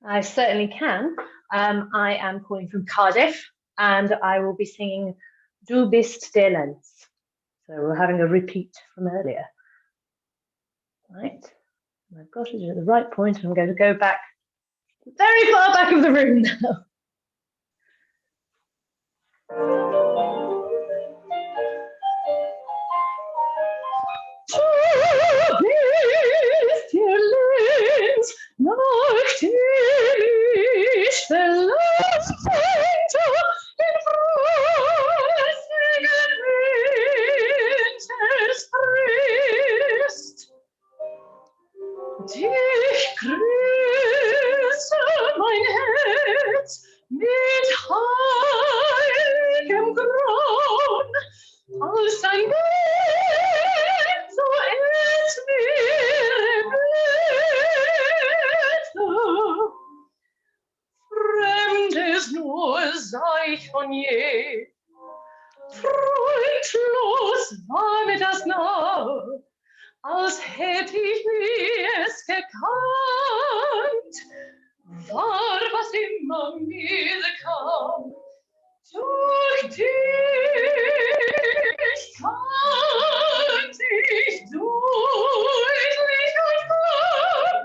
I certainly can. I am calling from Cardiff and I will be singing Du bist der Lenz. So we're having a repeat from earlier. Right, I've got it at the right point and I'm going to go back, very far back of the room now. Du bist der Lenz, nach dem ich verlassen in freudigen Wintersfrist. Dich grüße mein Herz mit heiligem Grauen, als ein Bett so es mir bete. Fremd ist nur sei ich von je, freundlos war mir das nah, als hätt ich es gekannt, war was immer mir kam, durch dich kannt ich deutlich erfahren,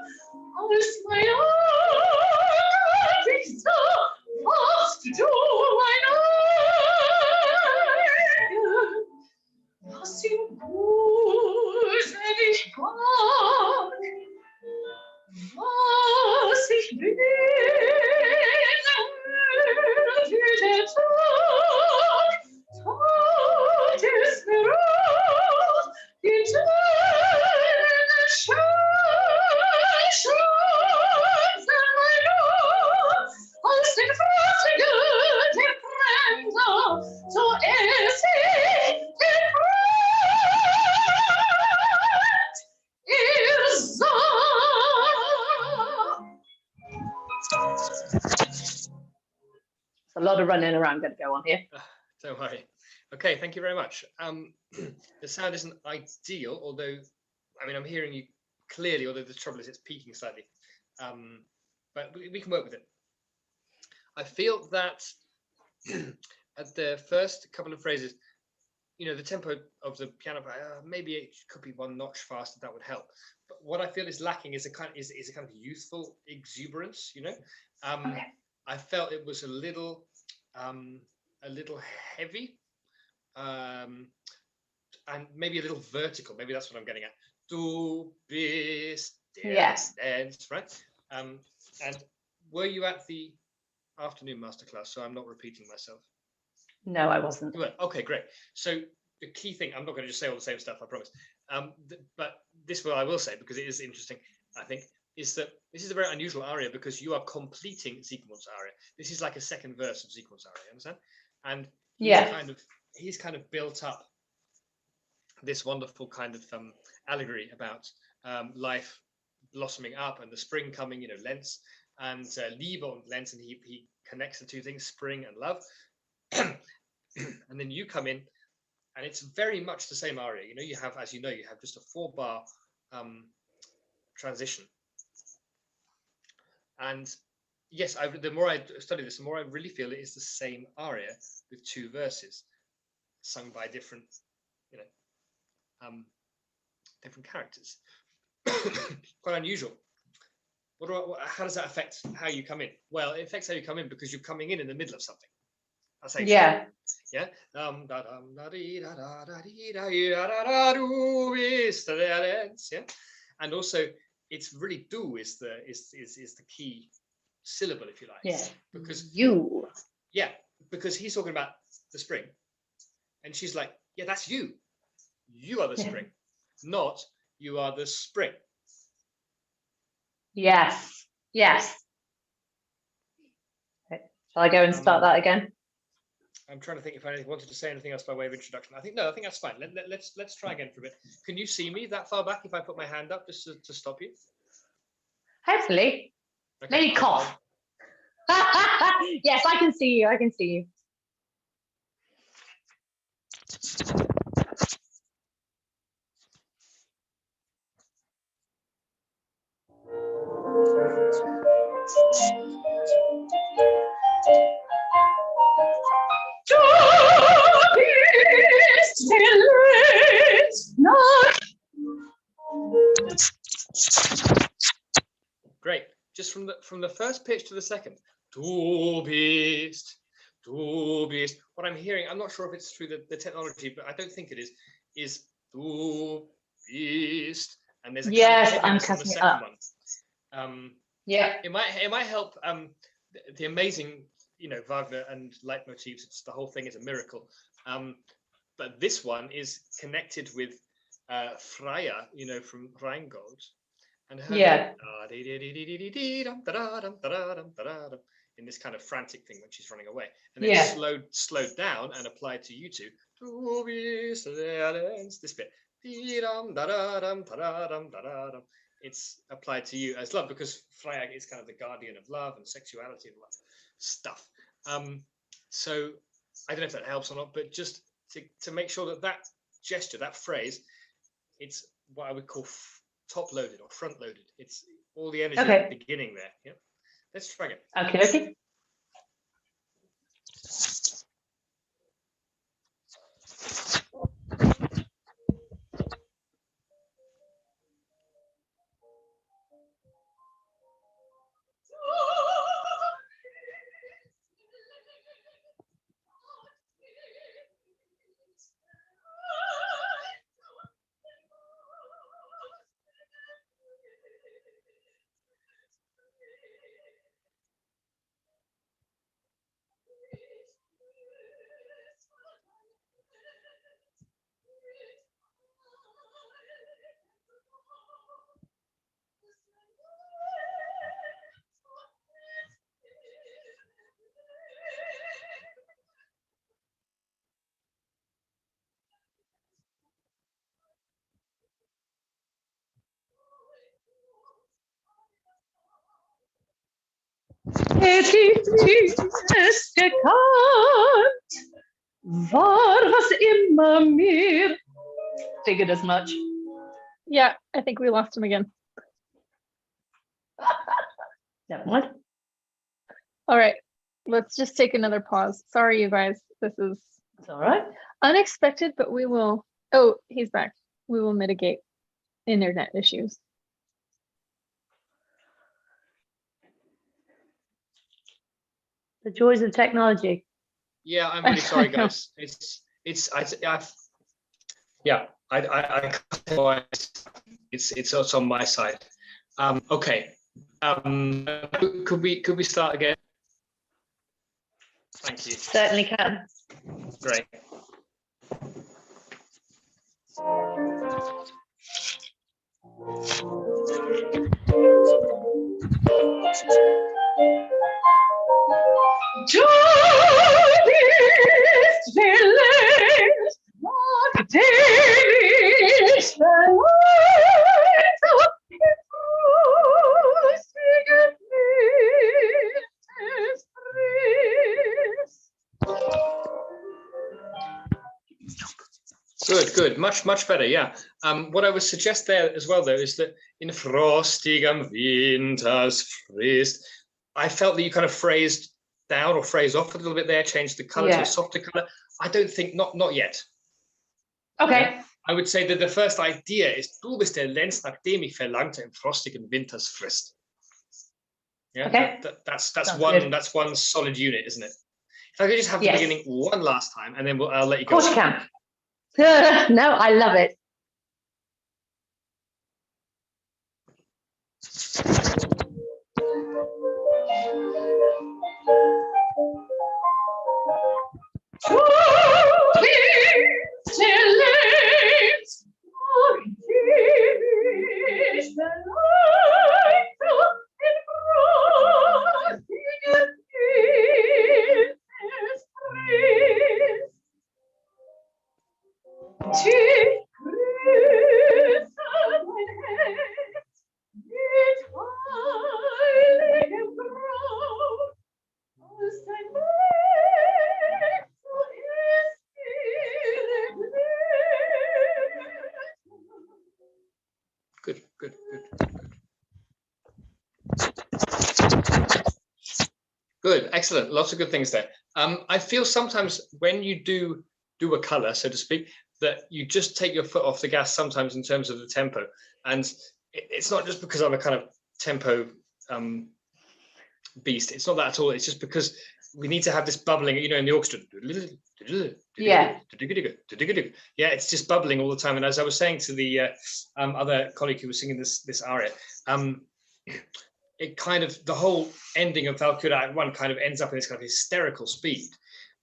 als mein Art ich sah, warst du mein eigen, was im Busen ich barg, was ich bin, der Tag ist mir aus, die Töne schönsten mein Ohr, als den Frösige der Fremder, so es ich den Freund ihr sah. A lot of running around going to go on here. Don't worry. Okay, thank you very much. The sound isn't ideal, although, I mean, I'm hearing you clearly, although the trouble is it's peaking slightly. But we can work with it. I feel that at the first couple of phrases, the tempo of the piano, maybe it could be one notch faster. That would help. But what I feel is lacking is a kind of youthful exuberance. Okay. I felt it was a little heavy, and maybe a little vertical. Maybe that's what I'm getting at. Du bist der Yes. Lenz, right? And were you at the afternoon masterclass? So I'm not repeating myself. No, I wasn't. You were. Okay, great. So the key thing, I'm not going to just say all the same stuff, I promise. But this what I will say, because it is interesting, I think, is that this is a very unusual aria because you are completing Siegmund's aria. This is like a second verse of Siegmund's aria, understand? And he's kind of built up this wonderful kind of allegory about life blossoming up and the spring coming, Lenz and Liebe and Lenz, and he connects the two things, spring and love. And then you come in, and it's very much the same aria. You have, as you have just a 4-bar transition. And yes, the more I study this, the more I really feel it is the same aria with 2 verses, sung by different, different characters. Quite unusual. How does that affect how you come in? Well, it affects how you come in because you're coming in the middle of something. That's how you Yeah. yeah. Yeah. And also, it's really do is the key syllable, if you like. Yeah. Because he's talking about the spring, and she's like, yeah, that's you. You are the spring, not you are the spring. Yes. Okay. Shall I go and start that again? I'm trying to think if I wanted to say anything else by way of introduction. I think that's fine. Let's try again for a bit. Can you see me that far back if I put my hand up just to stop you? Hopefully. Okay. Maybe cough. Yes, I can see you. Great. Just from the first pitch to the second. Du bist. What I'm hearing, I'm not sure if it's through the technology, but I don't think it is du bist. And there's a yes, kind of I'm heaviness on the cutting it second up. one. Yeah. It might help. The amazing, Wagner and leitmotifs. It's the whole thing is a miracle. But this one is connected with Freya, from Rheingold, and her in this kind of frantic thing when she's running away, and then slowed down and applied to you two. This bit. It's applied to you as love because Freya is kind of the guardian of love and sexuality and all that stuff. So I don't know if that helps or not, but just to make sure that gesture, that phrase, it's what I would call top-loaded or front-loaded. It's all the energy at the beginning there. Yeah. Let's try it. Okay. Es gekannt, war was immer mir. Figured as much. Yeah, I think we lost him again. Never mind. All right, let's just take another pause. Sorry, you guys. This is It's all right. Unexpected, but we will. Oh, he's back. We will mitigate internet issues. The joys of technology. Yeah, I'm really sorry, guys. It's also on my side. Okay. Could we start again? Thank you. Certainly can. Great. Good. Much better. Yeah. What I would suggest there as well, though, is that in frostigam winters frist, I felt that you kind of phrased down or phrase off a little bit there, changed the color to a softer color. I don't think not yet. Okay. Yeah? I would say that the first idea is du bist der Lenz, nachdem ich verlangte in frostigen Winters frist. Yeah. Okay. That's one solid unit, isn't it? If I could just have the beginning one last time, and then I'll let you go. Of course you can. No, I love it. Good, excellent. Lots of good things there. I feel sometimes when you do a color, so to speak, that you just take your foot off the gas sometimes in terms of the tempo. And it's not just because I'm a kind of tempo beast. It's not that at all. It's just because we need to have this bubbling, you know, in the orchestra. Yeah. Yeah, it's just bubbling all the time. And as I was saying to the other colleague who was singing this aria, it kind of, the whole ending of Valkyrie Act 1 kind of ends up in this kind of hysterical speed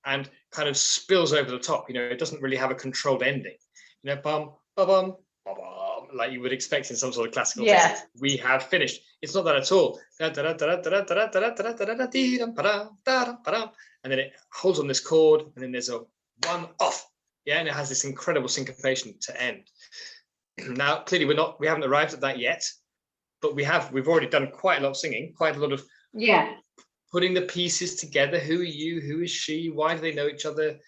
and kind of spills over the top. You know, it doesn't really have a controlled ending. You know, bum, ba bum, ba bum, like you would expect in some sort of classical text. We have finished. It's not that at all. And then it holds on this chord, and then there's a one off. Yeah, and it has this incredible syncopation to end. Now, clearly, we haven't arrived at that yet, but we've already done quite a lot of singing, quite a lot of putting the pieces together. Who are you? Who is she? Why do they know each other?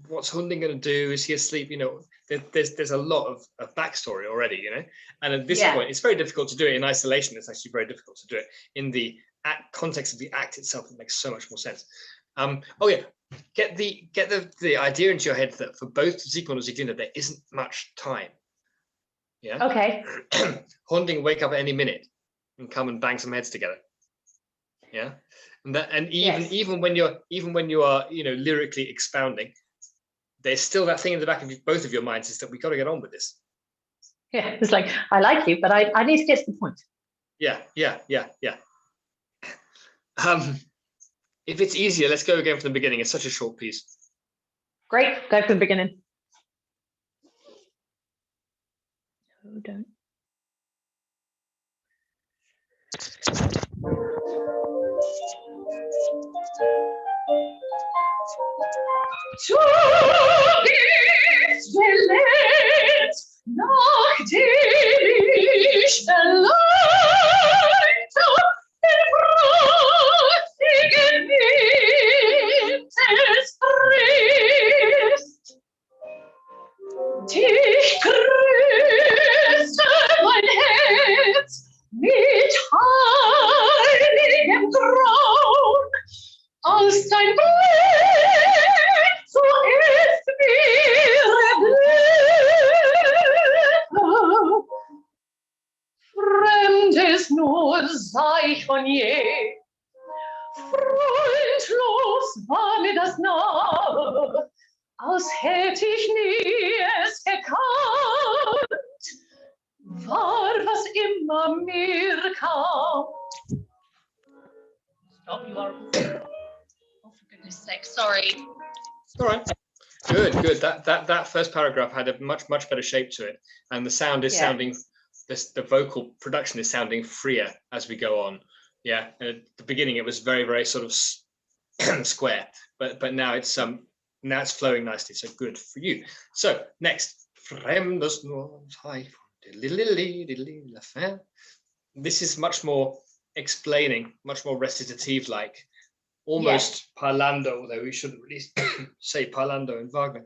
What's Hunding going to do? Is he asleep? You know, there's a lot of backstory already, you know. And at this point, it's very difficult to do it in isolation. It's actually very difficult to do it in the context of the act itself. It makes so much more sense. Get the idea into your head that for both Siegmund and Sieglinde, there isn't much time. Yeah. Okay. Hunding wake up at any minute and come and bang some heads together. Yeah. And even when you are, you know, lyrically expounding, there's still that thing in the back of both of your minds is that we got to get on with this. Yeah, it's like, I like you, but I need to get to the point. Yeah. If it's easier, let's go again from the beginning. It's such a short piece. Great, go from the beginning. Oh, don't. Dich grüße mein Herz mit heiligem Grauen, als dein Blick zuerst von je. Freundlos war mir das nah, als hätte ich nie es gekannt, war was immer mir kam. Stop, you are. Oh, for goodness sake, sorry. All right. Good. That first paragraph had a much better shape to it, and the sound is sounding. The vocal production is sounding freer as we go on. Yeah. And at the beginning, it was very sort of square, but now it's flowing nicely. So good for you. So next, this is much more explaining, much more recitative like. Almost parlando, although we shouldn't really say parlando in Wagner.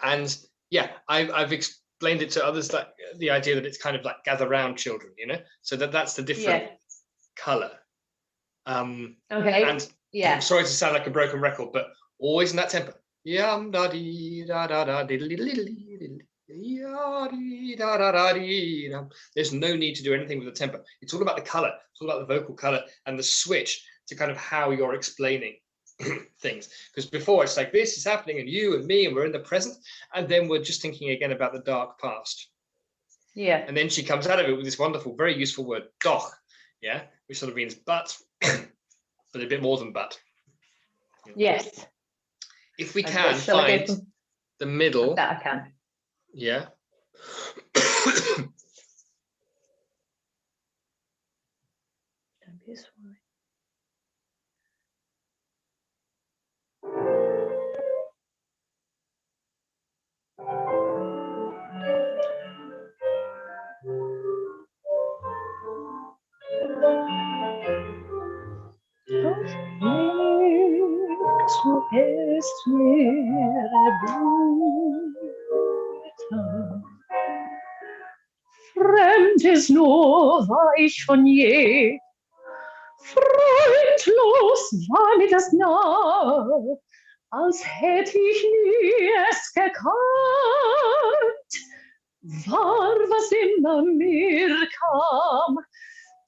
And yeah, I've explained it to others, that the idea that it's kind of like gather round children, you know, so that's the different color. Okay. And I'm sorry to sound like a broken record, but always in that tempo. There's no need to do anything with the tempo. It's all about the color. It's all about the vocal color and the switch to kind of how you're explaining things. Because before it's like this is happening and you and me and we're in the present, and then we're just thinking again about the dark past. Yeah. And then she comes out of it with this wonderful, very useful word, doch, yeah, which sort of means but, but a bit more than but. Yes. If we can find the middle. That I can. Yeah. Don't be sorry. Du bist mir erblühter. Fremd ist nur, war ich von je. Freundlos war mir das nah, als hätte ich nie es gekannt. War was immer mir kam,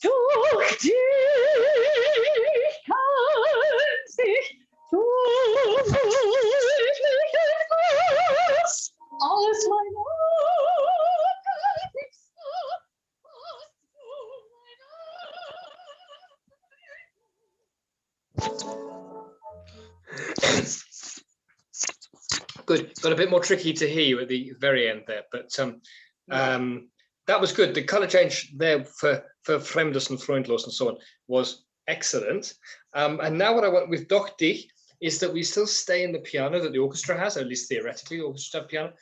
durch dich kann sich deutlich etwas als mein Good. Got a bit more tricky to hear you at the very end there, but that was good. The color change there for Fremdes and Freundlos and so on was excellent. And now what I want with Doch dich is that we still stay in the piano that the orchestra has, or at least theoretically, the orchestra have piano,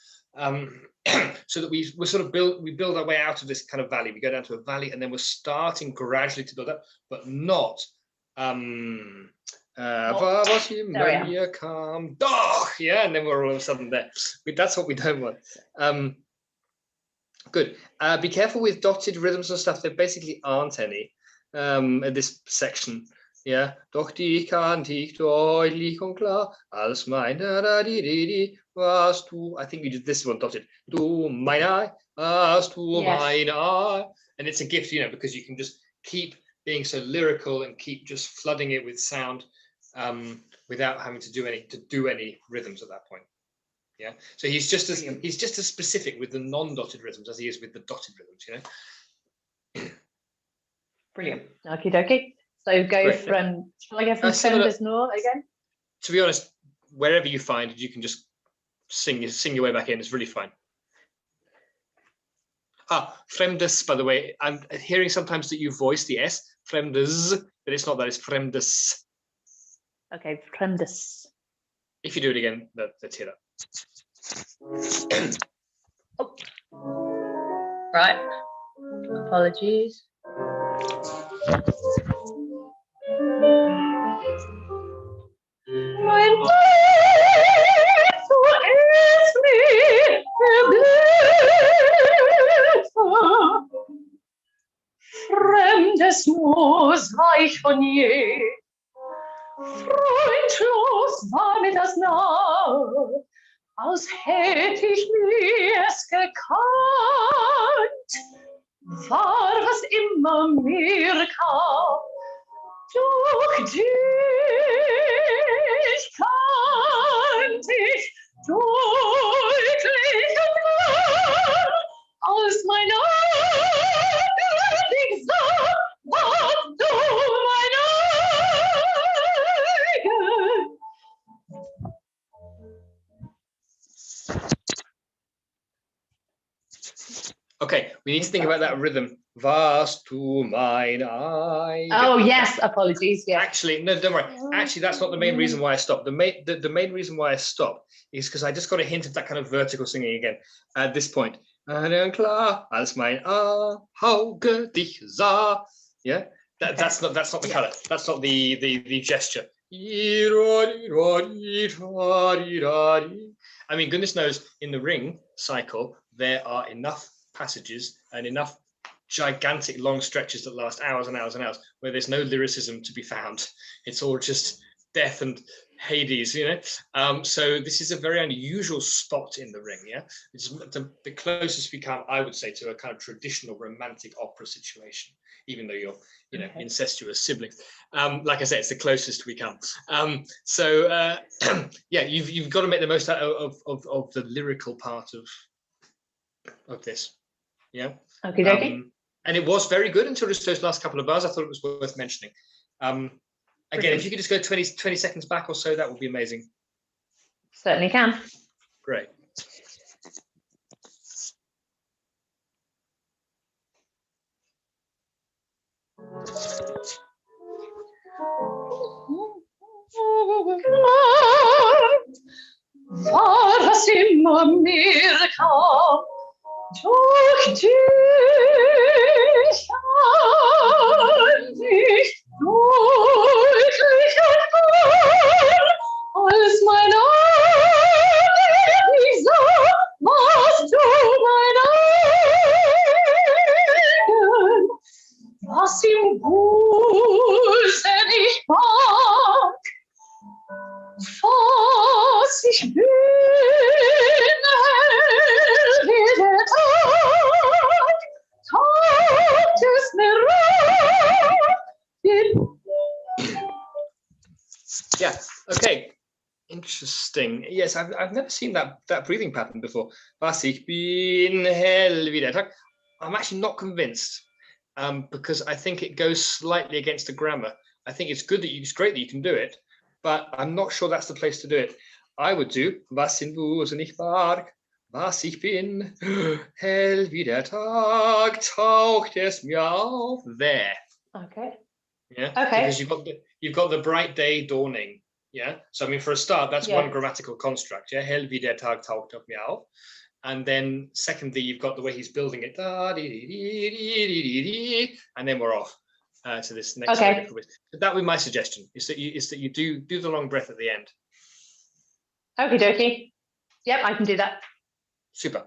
so that we sort of build our way out of this kind of valley. We go down to a valley, and then we're starting gradually to build up, but not. Come, doch, yeah, and then we're all of a sudden there. That's what we don't want. Good. Be careful with dotted rhythms and stuff. There basically aren't any at this section. Yeah. Doch dich kann ich deutlich und klar als meine was du. I think we did this one dotted. Du meine as du meine. And it's a gift, you know, because you can just keep being so lyrical and keep just flooding it with sound without having to do any rhythms at that point. Yeah, so he's just as specific with the non-dotted rhythms as he is with the dotted rhythms, you know. Brilliant. Okie dokie. So go Great. Shall I go from Fremdes nur again? To be honest, wherever you find it, you can just sing your way back in. It's really fine. Fremdes, by the way, I'm hearing sometimes that you voice the S, Fremdes, but it's not that, it's Fremdes. Okay, Fremdes. If you do it again, let's hear that. Oh. Right. Apologies. Mein Blick, du ist mir erblühter. Fremdes nur sah ich von je. Freundlos war mir das nah, als hätte ich nie es gekannt. war was immer mir kam, durch dich kannte ich deutlich und klar, als mein Auge dich sah, warst du mein eigen. Okay, we need to think about that rhythm. Warst du mein eigen? Oh yes, apologies. Yeah. Actually, no, don't worry. Actually, that's not the main reason why I stopped. The main reason why I stopped is because I just got a hint of that kind of vertical singing again at this point. Klar, als mein Auge dich sah. Yeah, that's not the color. That's not the gesture. I mean, goodness knows, in the ring cycle there are enough passages and enough gigantic long stretches that last hours and hours and hours where there's no lyricism to be found. It's all just death and Hades, you know. So this is a very unusual spot in the ring. Yeah, it's the closest we come, I would say, to a kind of traditional romantic opera situation, even though you're, you know, incestuous siblings. Like I said, it's the closest we come. Yeah, you've got to make the most out of the lyrical part of this. Yeah. Okay, dokie. And it was very good until just those last couple of bars. I thought it was worth mentioning. Again, if you could just go 20 seconds back or so, that would be amazing. Certainly can. Great. War was immer mir kam, durch dich kannte ich deutlich und klar, als mein Auge dich sah, warst du mein eigen. Was im Busen ich mag, was ich bin, wie der Tag, taugt es mir auf. Yeah. Okay. Interesting. Yes, I've never seen that breathing pattern before. Was ich bin hell wie der Tag. I'm actually not convinced, because I think it goes slightly against the grammar. I think it's great that you can do it, but I'm not sure that's the place to do it. I would do was in Busen ich barg, was ich bin, hell wie der Tag, taucht es mir auf. There. Okay. Yeah. Okay. Because you've got the bright day dawning. Yeah. So I mean, for a start, that's one grammatical construct. Yeah. Hell wie der Tag taucht auf mir auf. And then secondly, you've got the way he's building it. And then we're off to this next. Okay. That would be my suggestion. Is that you do the long breath at the end. Okie dokie. Yep, I can do that. Super.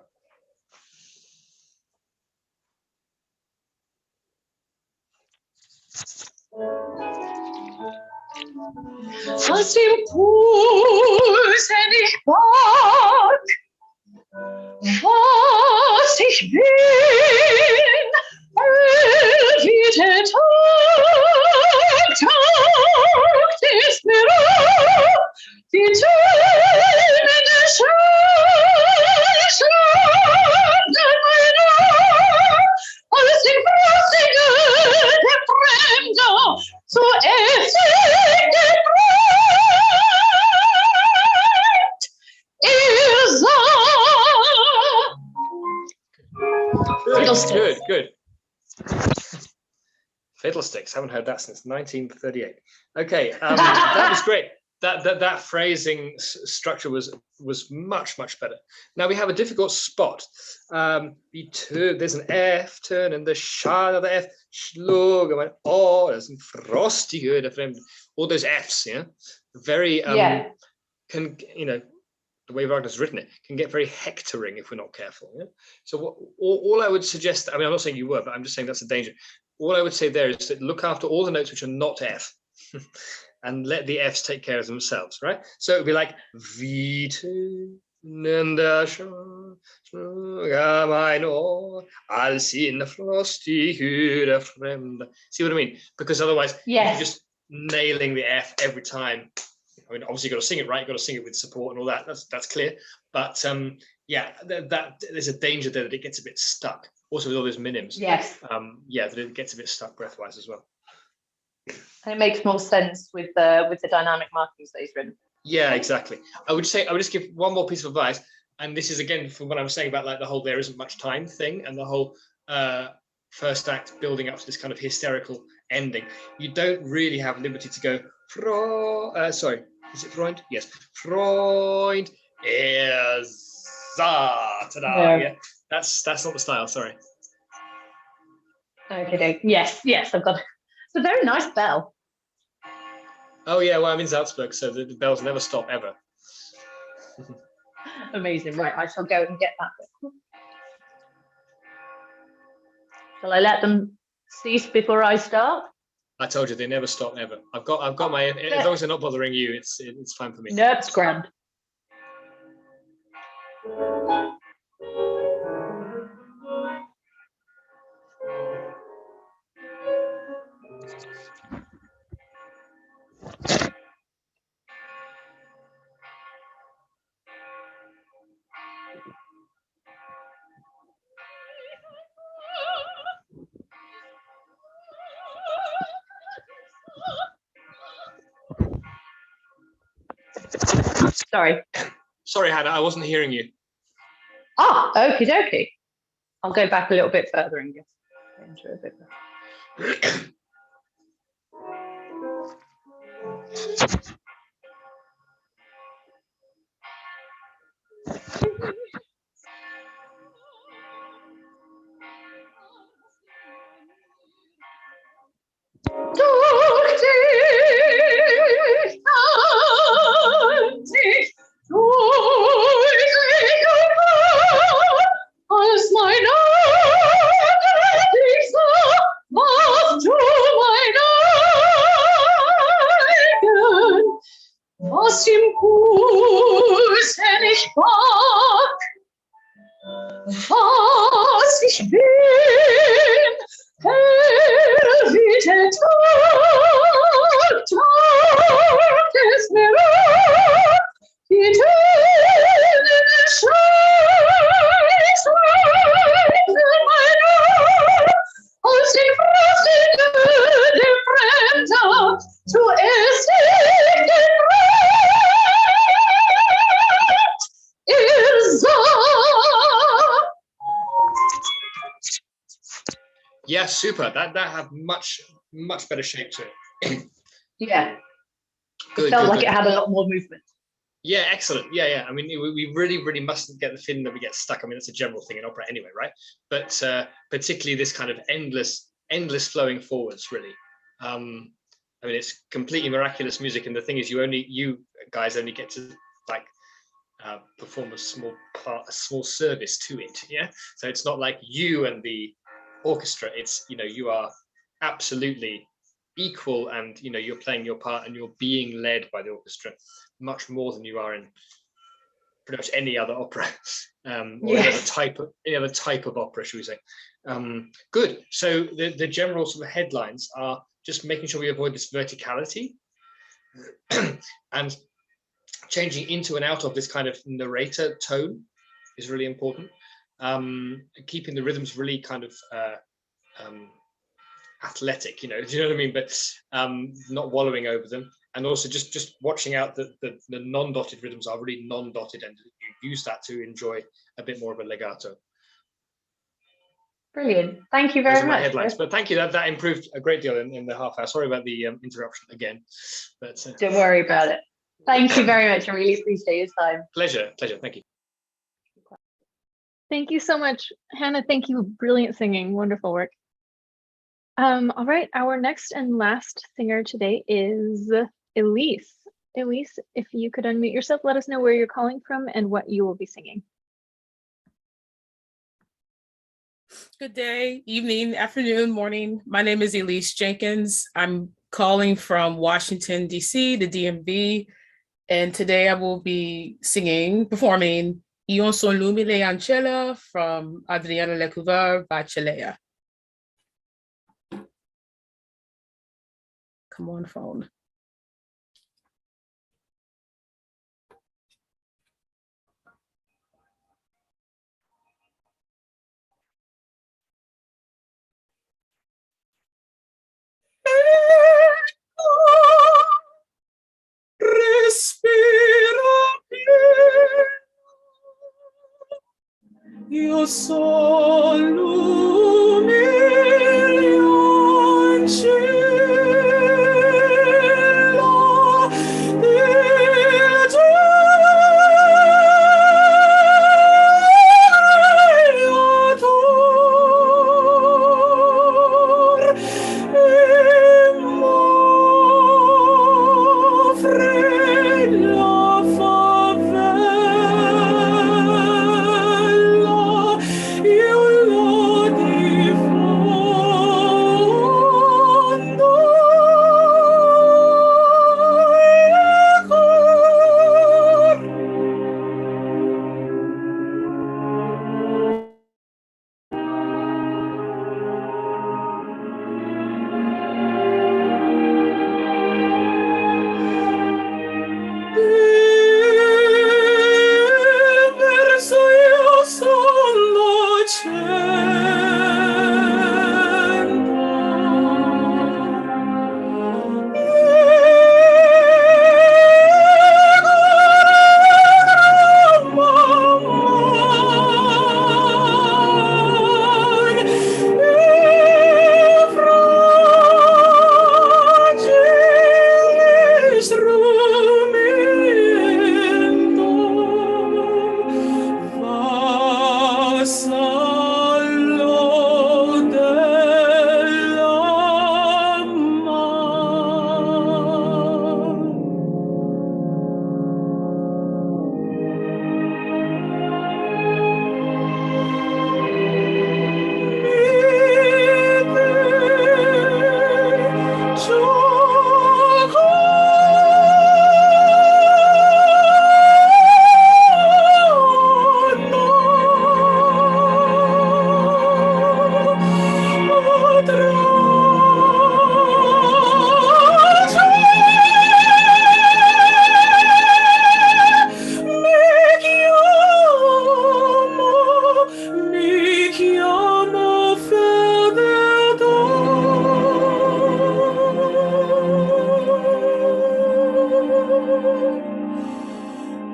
Was im Busen ich barg, was ich bin, wie der Tag, taugt es mir auf, die Töne der Schlangen meiner, alles im Frostige der Fremde, so essig gebrannt, ihr sah. Good. Fiddlesticks. Haven't heard that since 1938. Okay, that was great. That phrasing structure was much better. Now we have a difficult spot. There's an F turn and the Schal of the F slug and oh, there's some frostige the fremde. All those Fs, yeah, very can, you know, the way Wagner's written it can get very hectoring if we're not careful. Yeah? So all I would suggest, I mean, I'm not saying you were, but I'm just saying that's a danger. All I would say there is that look after all the notes which are not F and let the Fs take care of themselves, right? So it would be like V2, I'll see in the frosty fremd. See what I mean? Because otherwise, if you're just nailing the F every time, I mean, obviously you've got to sing it right, you've got to sing it with support and all that. That's clear. But yeah, that there's a danger there that it gets a bit stuck. Also with all those minims. Yes. Yeah, that it gets a bit stuck breath-wise as well. And it makes more sense with the dynamic markings that he's written. Yeah, exactly. I would just give one more piece of advice, and this is again from what I was saying about like the whole there isn't much time thing and the whole first act building up to this kind of hysterical ending. You don't really have liberty to go sorry, is it Freund? Yes. Freund is yeah. That's not the style, sorry. Okay, yes, I've got it. It's a very nice bell. Oh yeah, well I'm in Salzburg, so the bells never stop ever. Amazing. Right, I shall go and get that bit. Shall I let them cease before I start? I told you they never stop ever. I've got my, as long as they're not bothering you, it's fine for me. No, it's grand. Sorry, Hannah, I wasn't hearing you. Ah, okie dokie. I'll go back a little bit further and get into a bit better. Was im Huse nicht mag, was ich bin, erwidert Tag des Mirror, die Töne Schweiß reichen meiner, aus den Frostigen der Fremder, zuerst in den Yeah, super. That had much better shape to it. Yeah. Good, it felt good, like good. it had a lot more movement. Yeah, excellent. Yeah. I mean, we really mustn't get the feeling that we get stuck. I mean, it's a general thing in opera anyway, right? But particularly this kind of endless flowing forwards, really. I mean, it's completely miraculous music, and the thing is, you guys only get to like perform a small service to it. Yeah, so it's not like you and the orchestra. It's, you are absolutely equal, and you're playing your part and you're being led by the orchestra much more than you are in pretty much any other opera, or Yes. any other type of opera, should we say. Good. So the general sort of headlines are just making sure we avoid this verticality and changing into and out of this kind of narrator tone is really important. Keeping the rhythms really kind of athletic, do you know what I mean? But not wallowing over them, and also just watching out that the non-dotted rhythms are really non-dotted, and you use that to enjoy a bit more of a legato. Brilliant. Thank you Those very are my much. headlines, but thank you. That improved a great deal in the half hour. Sorry about the interruption again, but Don't worry about it. Thank you very much. I really appreciate your time. Pleasure. Thank you. Thank you so much, Hannah. Thank you. Brilliant singing. Wonderful work. All right. Our next and last singer today is Elise. Elise, if you could unmute yourself, let us know where you're calling from and what you will be singing. Good day, evening, afternoon, morning. My name is Elise Jenkins. I'm calling from Washington, D.C., the DMV, And today I will be performing Ion son lumile ancella from Adriana Lecouvreur Bachelet. Come on, phone. Respira pieno, io sono lumile ancella del Creator, e m'offre la favella, io la diffondo. Verso io sono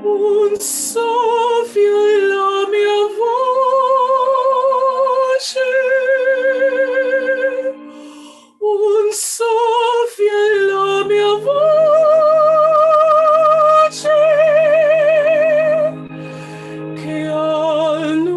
un soffio la mia voce, un soffio la mia voce, che al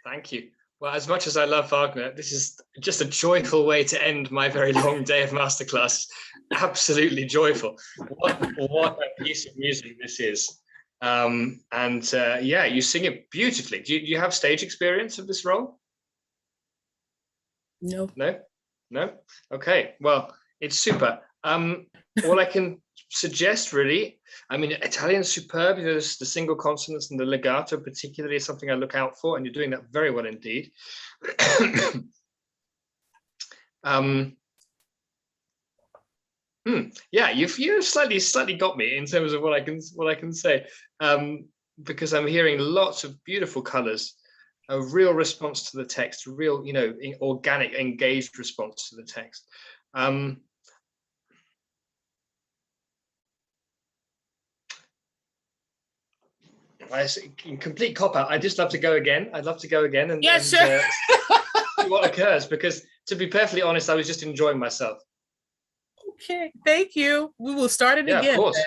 Thank you. Well, as much as I love Wagner, this is just a joyful way to end my very long day of masterclass. Absolutely joyful. What a piece of music this is. Yeah, you sing it beautifully. Do you have stage experience of this role? No. No? Okay, well, it's super. All I can suggest, really, I mean, Italian's superb. You know, the single consonants and the legato particularly is something I look out for, and you're doing that very well indeed. Yeah, you've slightly got me in terms of what I can say, because I'm hearing lots of beautiful colors, a real response to the text, real, you know, organic, engaged response to the text. In complete cop out. I'd just love to go again. I'd love to go again and, sure. See what occurs, because to be perfectly honest, I was just enjoying myself. Okay, thank you. We will start it Yeah, again. of course.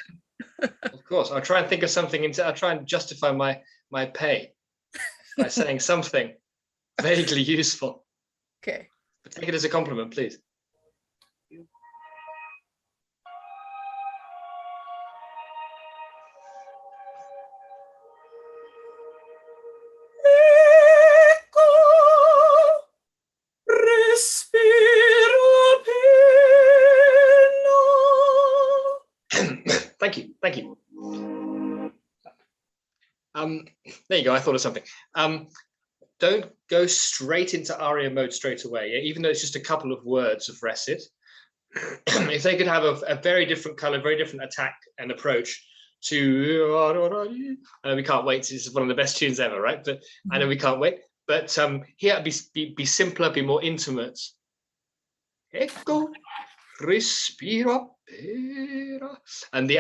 Of course, I'll try and think of something. I'll try and justify my pay by saying something vaguely useful. Okay. But take it as a compliment, please. Thank you. Thank you. There you go. I thought of something. Don't go straight into aria mode straight away, even though it's just a couple of words of recit. If they could have a very different color, very different attack and approach to, I know we can't wait. This is one of the best tunes ever, right? But I know we can't wait. But here, be simpler, be more intimate. Ecco, respira, pera. And the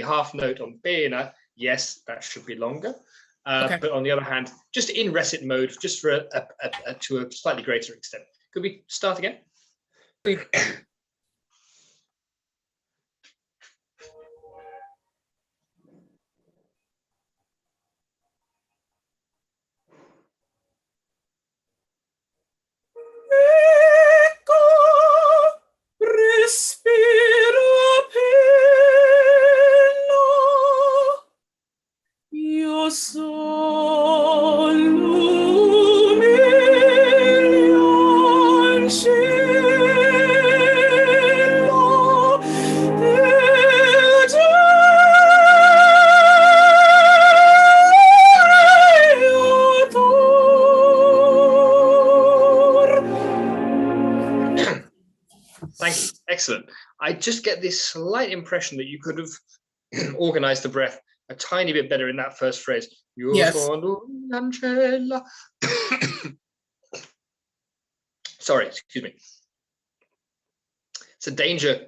half note on pena, yes, that should be longer. Okay. But on the other hand, just in recit mode, just for to a slightly greater extent. Could we start again? Thank you. Excellent. I just get this slight impression that you could have organized the breath a tiny bit better in that first phrase. Yes. Sorry, excuse me. It's a danger,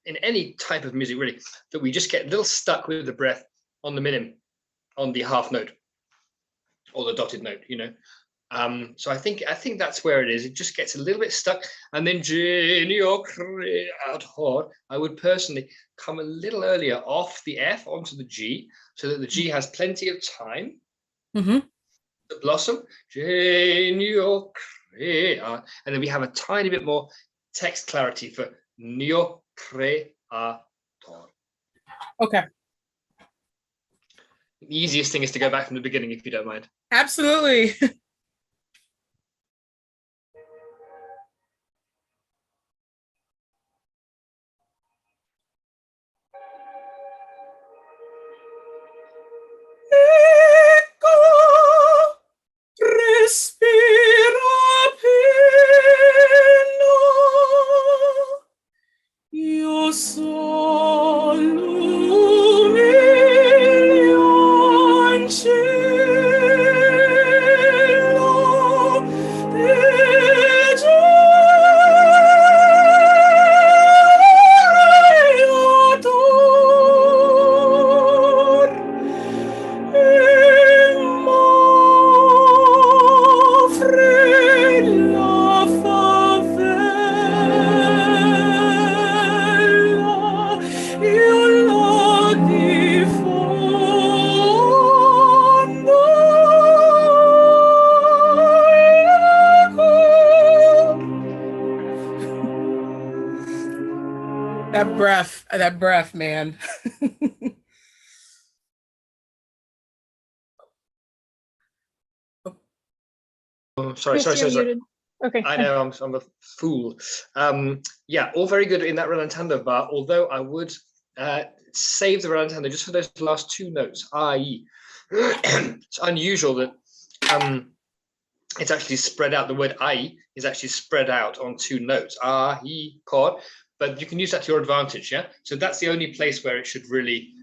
in any type of music really, that we just get a little stuck with the breath on the minim, on the half note, or the dotted note, you know. So I think that's where it is. It just gets a little bit stuck, and then I would personally come a little earlier off the F onto the G, so that the G has plenty of time to blossom. And then we have a tiny bit more text clarity for neo creator. Okay. The easiest thing is to go back from the beginning, if you don't mind. Absolutely. That breath, man. Oh, sorry. Okay. I know I'm a fool. Yeah, all very good in that rallentando bar, although I would save the rallentando just for those last two notes, i.e. It's unusual that it's actually spread out. The word I is actually spread out on two notes, I, chord, but you can use that to your advantage, yeah? So that's the only place where it should really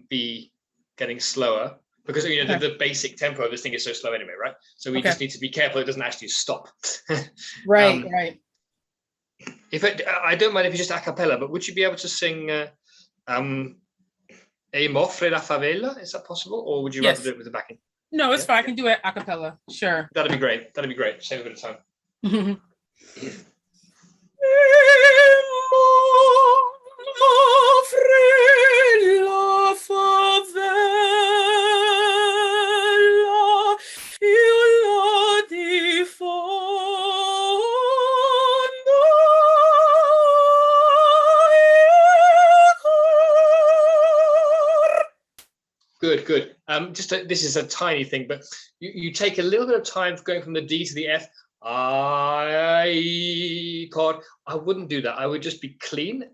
be getting slower, because you know the basic tempo of this thing is so slow anyway, right? So we just need to be careful it doesn't actually stop. Right. If I don't mind if you just a cappella, but would you be able to sing E Mofre la Favela? Is that possible, or would you rather do it with the backing? No, it's fine. I can do it a cappella. Sure. That'd be great. That'd be great. Save a bit of time. Good, good. This is a tiny thing, but you take a little bit of time going from the D to the F. I chord. I wouldn't do that. I would just be clean,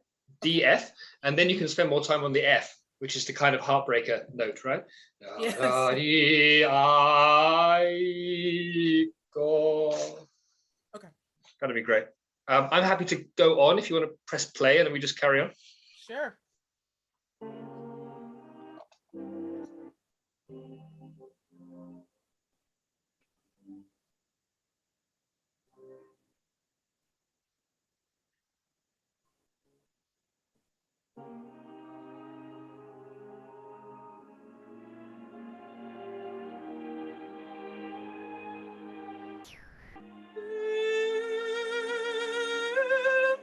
D, F, and then you can spend more time on the F, which is the kind of heartbreaker note, right? Yes. I chord. Okay. That'd be great. I'm happy to go on if you want to press play and then we just carry on. Sure.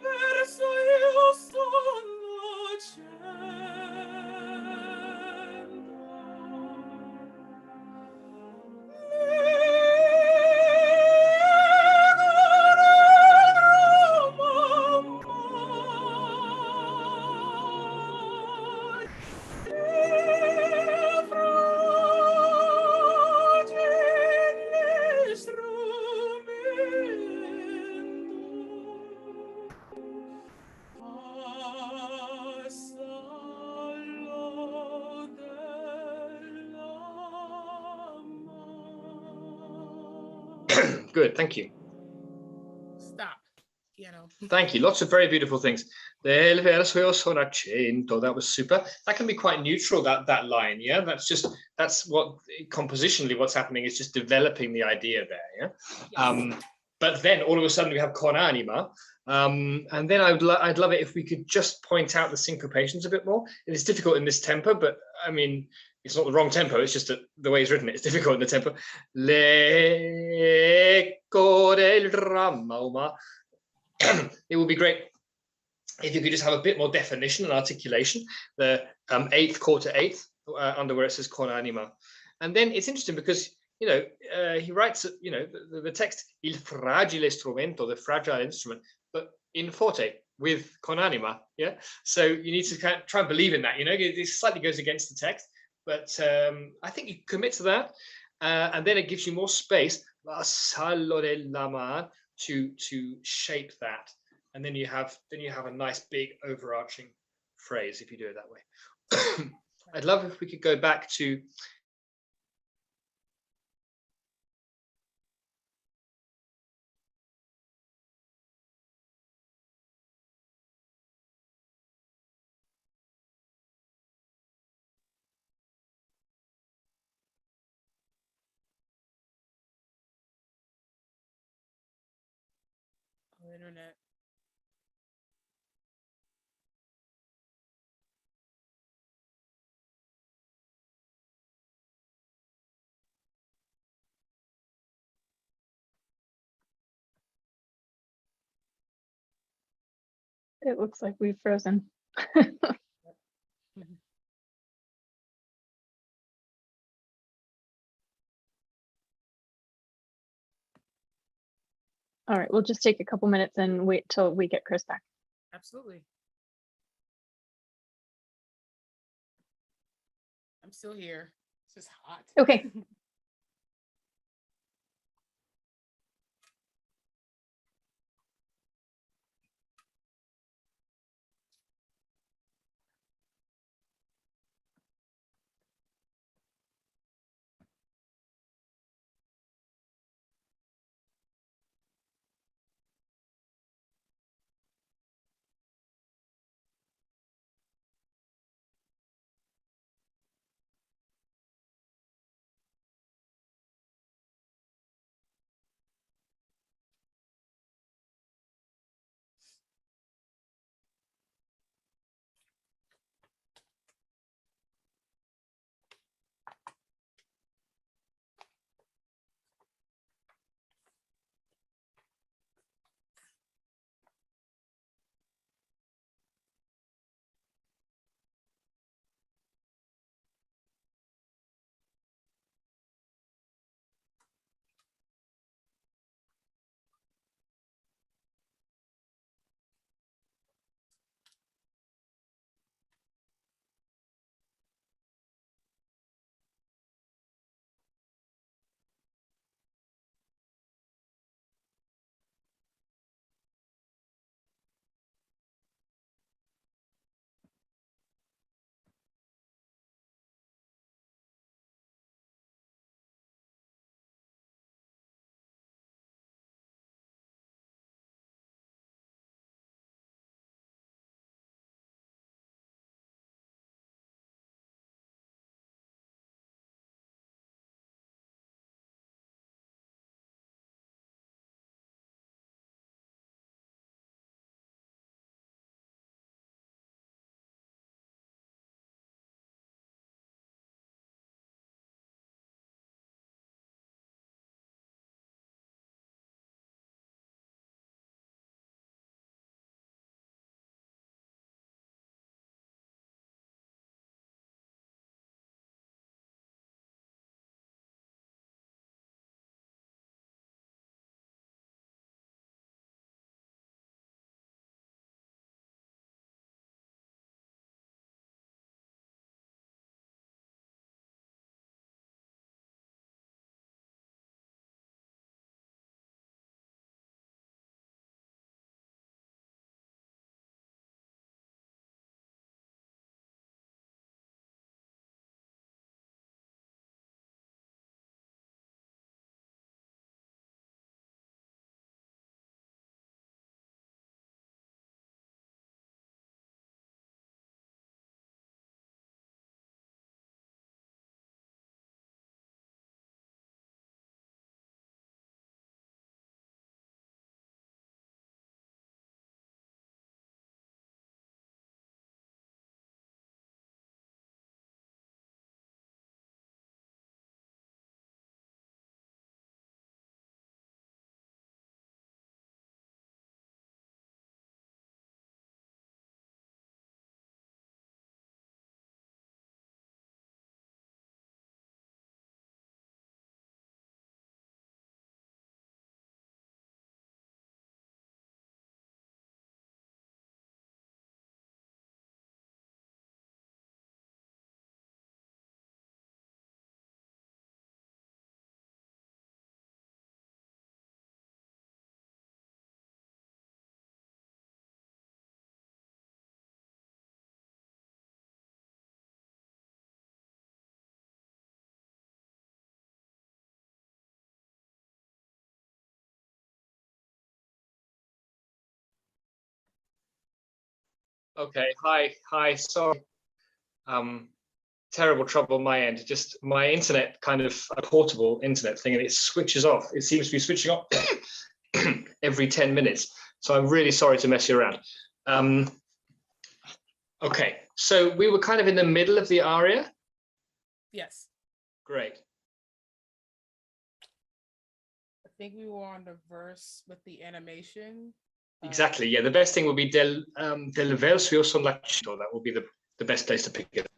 Verso io sono Good, thank you. Stop. Piano. Thank you. Lots of very beautiful things. Del verso io sono accento. That was super. That can be quite neutral, that line, yeah? That's what compositionally what's happening is just developing the idea there, yeah? Yes. But then all of a sudden we have con anima. And then I'd love it if we could just point out the syncopations a bit more. It's difficult in this tempo, but I mean, it's not the wrong tempo. It's just that the way it's written, it's difficult in the tempo. L'eco del dramma. It would be great if you could just have a bit more definition and articulation. The eighth, quarter eighth, under where it says con anima. And then it's interesting because, you know, he writes, you know, the text, il fragile strumento, the fragile instrument, but in forte with con anima, yeah? So you need to kind of try and believe in that, you know, it slightly goes against the text, but I think you commit to that, and then it gives you more space, to shape that. And then you have a nice big overarching phrase if you do it that way. I'd love if we could go back to Internet. It looks like we've frozen. All right, we'll just take a couple minutes and wait till we get Chris back. Absolutely. I'm still here. It's just hot. Okay. Okay. Hi. Sorry. Terrible trouble on my end. Just my internet, kind of a portable internet thing, and it switches off. It seems to be switching off every 10 minutes. So I'm really sorry to mess you around. Okay. So we were kind of in the middle of the aria. Yes. Great. I think we were on the verse with the animation. Exactly. Yeah. The best thing would be del verso son l'accentuato. That would be the best place to pick it.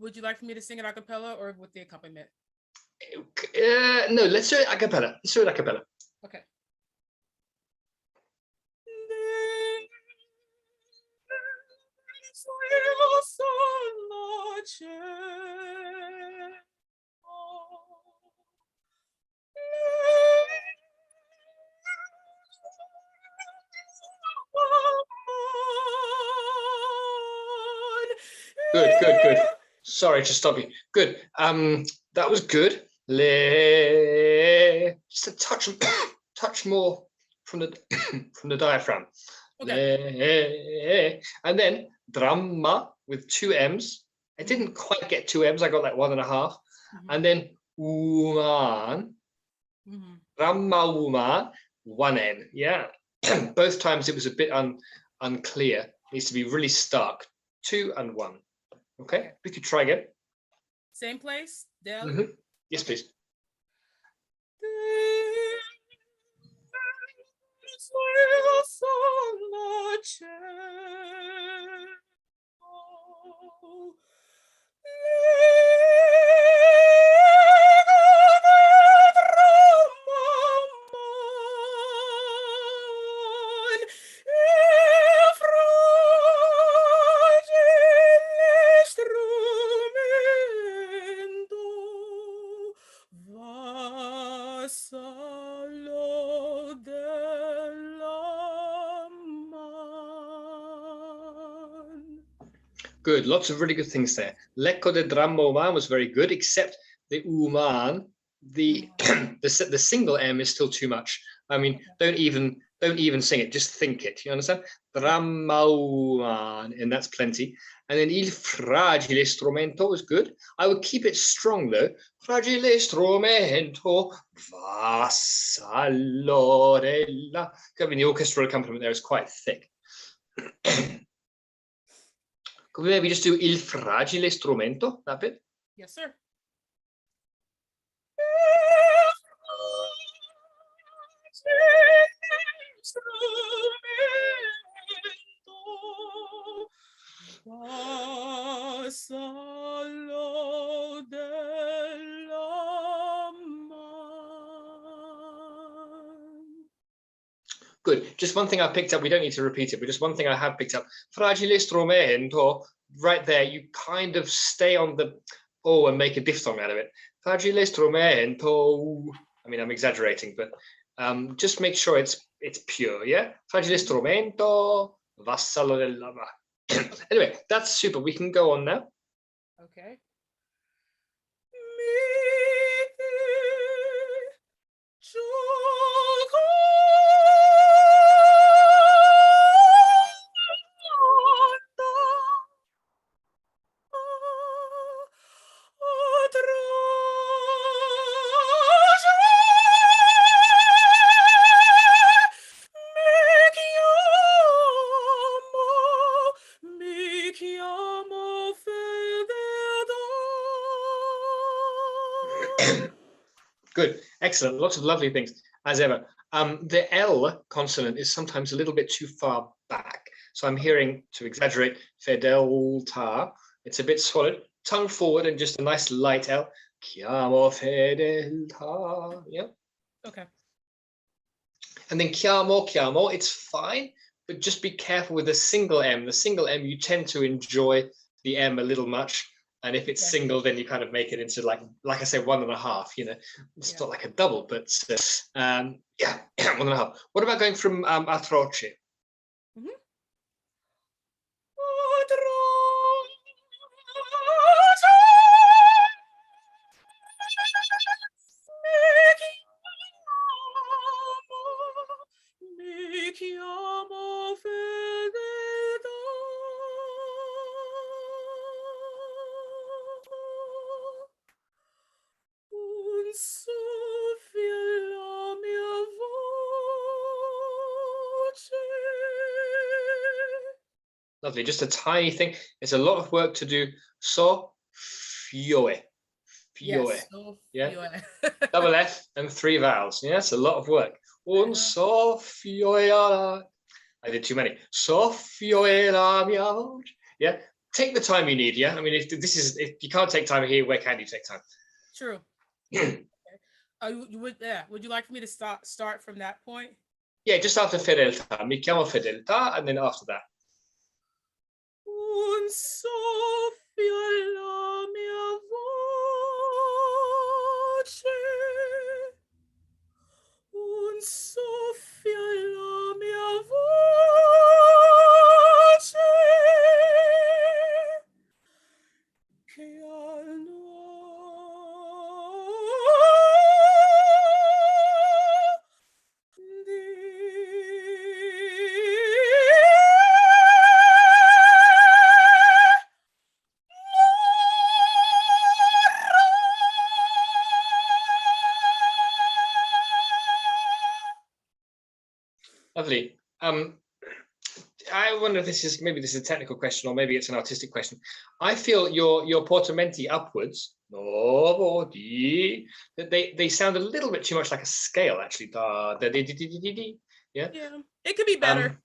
Would you like for me to sing it a cappella or with the accompaniment? No, let's do it a cappella. Let's do it a cappella. Okay. Good. Sorry to stop you. Good. That was good. Just a touch more from the from the diaphragm. Okay. And then dramma with 2 M's. I didn't quite get 2 M's. I got like 1.5. And then uman, dramma uman, 1 N. Yeah. Both times it was a bit unclear. It needs to be really stark. 2 and 1. Okay. We could try again. Same place, Del. Yes, please. Good. Lots of really good things there. L'eco de dramma uman was very good, except the uman, the single M is still too much. I mean, don't even sing it. Just think it. You understand? Dramma uman, and that's plenty. And then il fragile strumento was good. I would keep it strong though. Fragile strumento va salorella. I mean, the orchestral accompaniment there is quite thick. Could we maybe just do il fragile strumento, that bit? Yes, sir. Good. Just one thing I picked up. We don't need to repeat it, but just one thing I have picked up. Fragile strumento. Right there, you kind of stay on the O and make a diphthong out of it. Fragile strumento. I mean, I'm exaggerating, but just make sure it's pure. Yeah. Fragile strumento. Vassallo della. Anyway, that's super. We can go on now. Okay. Good, excellent, lots of lovely things as ever. The L consonant is sometimes a little bit too far back, so I'm hearing, to exaggerate, fedelta. It's a bit solid, tongue forward, and just a nice light L. Chiamo fedelta. Yeah. Okay. And then chiamo, it's fine, but just be careful with the single M. The single M, you tend to enjoy the M a little much. And if it's single, then you kind of make it into like I said, 1.5. You know, it's not like a double, but yeah, 1.5. What about going from atroce? Lovely. Just a tiny thing. It's a lot of work to do. So fioe. Fioe. Yes. So Yeah. fioe. Double F and 3 vowels. Yeah, it's a lot of work. Un so fioe. I did too many. So fioe la mia voce. Yeah. Take the time you need. Yeah. I mean, if you can't take time here, where can you take time? True. Would you like for me to start from that point? Yeah, just after fedeltà. Mi chiamo fedeltà, and then after that. Un soffio la mia voce. Un soffio la mia voce. Che al Lovely. I wonder if this is a technical question or maybe it's an artistic question. I feel your portamenti upwards, that they sound a little bit too much like a scale actually. Da, da, di, di, di, di, di. Yeah. Yeah, it could be better.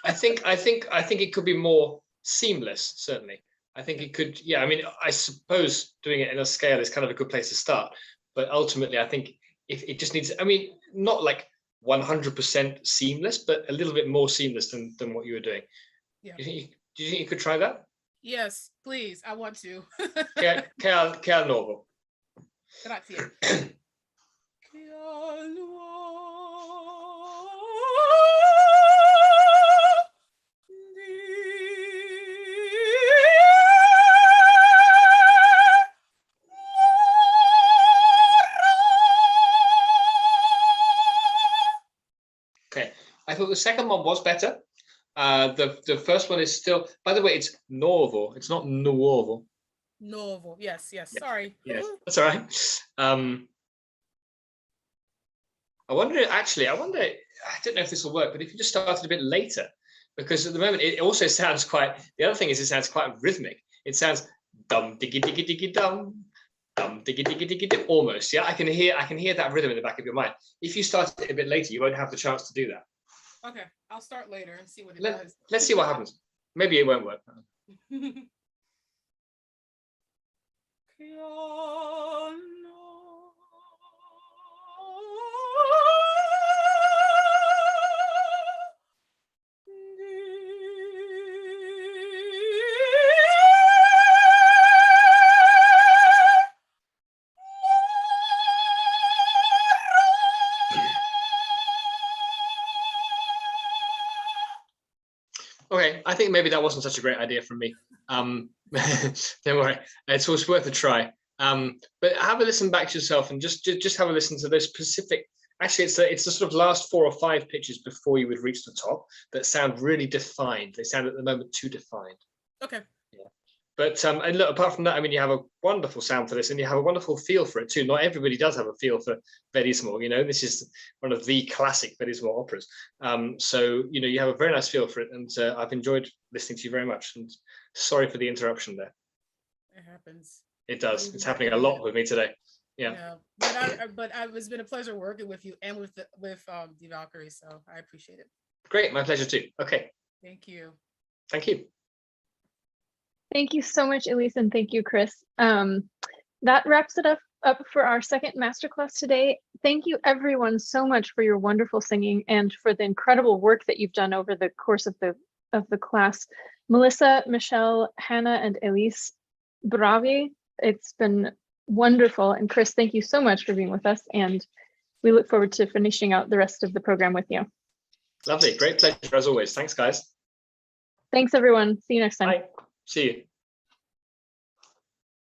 I think it could be more seamless. Certainly, I think it could. Yeah, I mean, I suppose doing it in a scale is kind of a good place to start. But ultimately, I think if it just needs, I mean, not like 100% seamless, but a little bit more seamless than what you were doing. Yeah. Do you think you could try that? Yes, please. I want to. Che al nuovo. Grazie. Che al Okay, I thought the second one was better. The first one is still, by the way, it's nuovo. It's not nuovo. Novo. Yes. Yeah. Sorry. Yes, that's all right. I wonder, I don't know if this will work, but if you just started a bit later, because at the moment it also sounds quite, the other thing is it sounds quite rhythmic. It sounds dum diggy diggy diggy dum, dum diggy diggy diggy dum, almost. Yeah, I can hear that rhythm in the back of your mind. If you start it a bit later, you won't have the chance to do that. Okay, I'll start later and see what it does. Let's see what happens. Maybe it won't work. Okay, I think maybe that wasn't such a great idea from me. Don't worry, it's always worth a try. But have a listen back to yourself and just have a listen to those specific. Actually, it's the sort of last 4 or 5 pitches before you would reach the top that sound really defined. They sound at the moment too defined. Okay. Yeah. But and look, apart from that, I mean, you have a wonderful sound for this, and you have a wonderful feel for it too. Not everybody does have a feel for Verismo. You know, this is one of the classic Verismo operas. So you know, you have a very nice feel for it, and I've enjoyed listening to you very much. And sorry for the interruption there. It happens. It does. It's happening a lot with me today. Yeah. But it's been a pleasure working with you and with the Valkyrie. So I appreciate it. Great, my pleasure too. Okay. Thank you. Thank you. Thank you so much, Elise, and thank you, Chris. That wraps it up for our second masterclass today. Thank you, everyone, so much for your wonderful singing and for the incredible work that you've done over the course of the class. Melissa, Michelle, Hannah, and Elise, bravi. It's been wonderful. And Chris, thank you so much for being with us. And we look forward to finishing out the rest of the program with you. Lovely. Great pleasure as always. Thanks, guys. Thanks, everyone. See you next time. Bye. See you.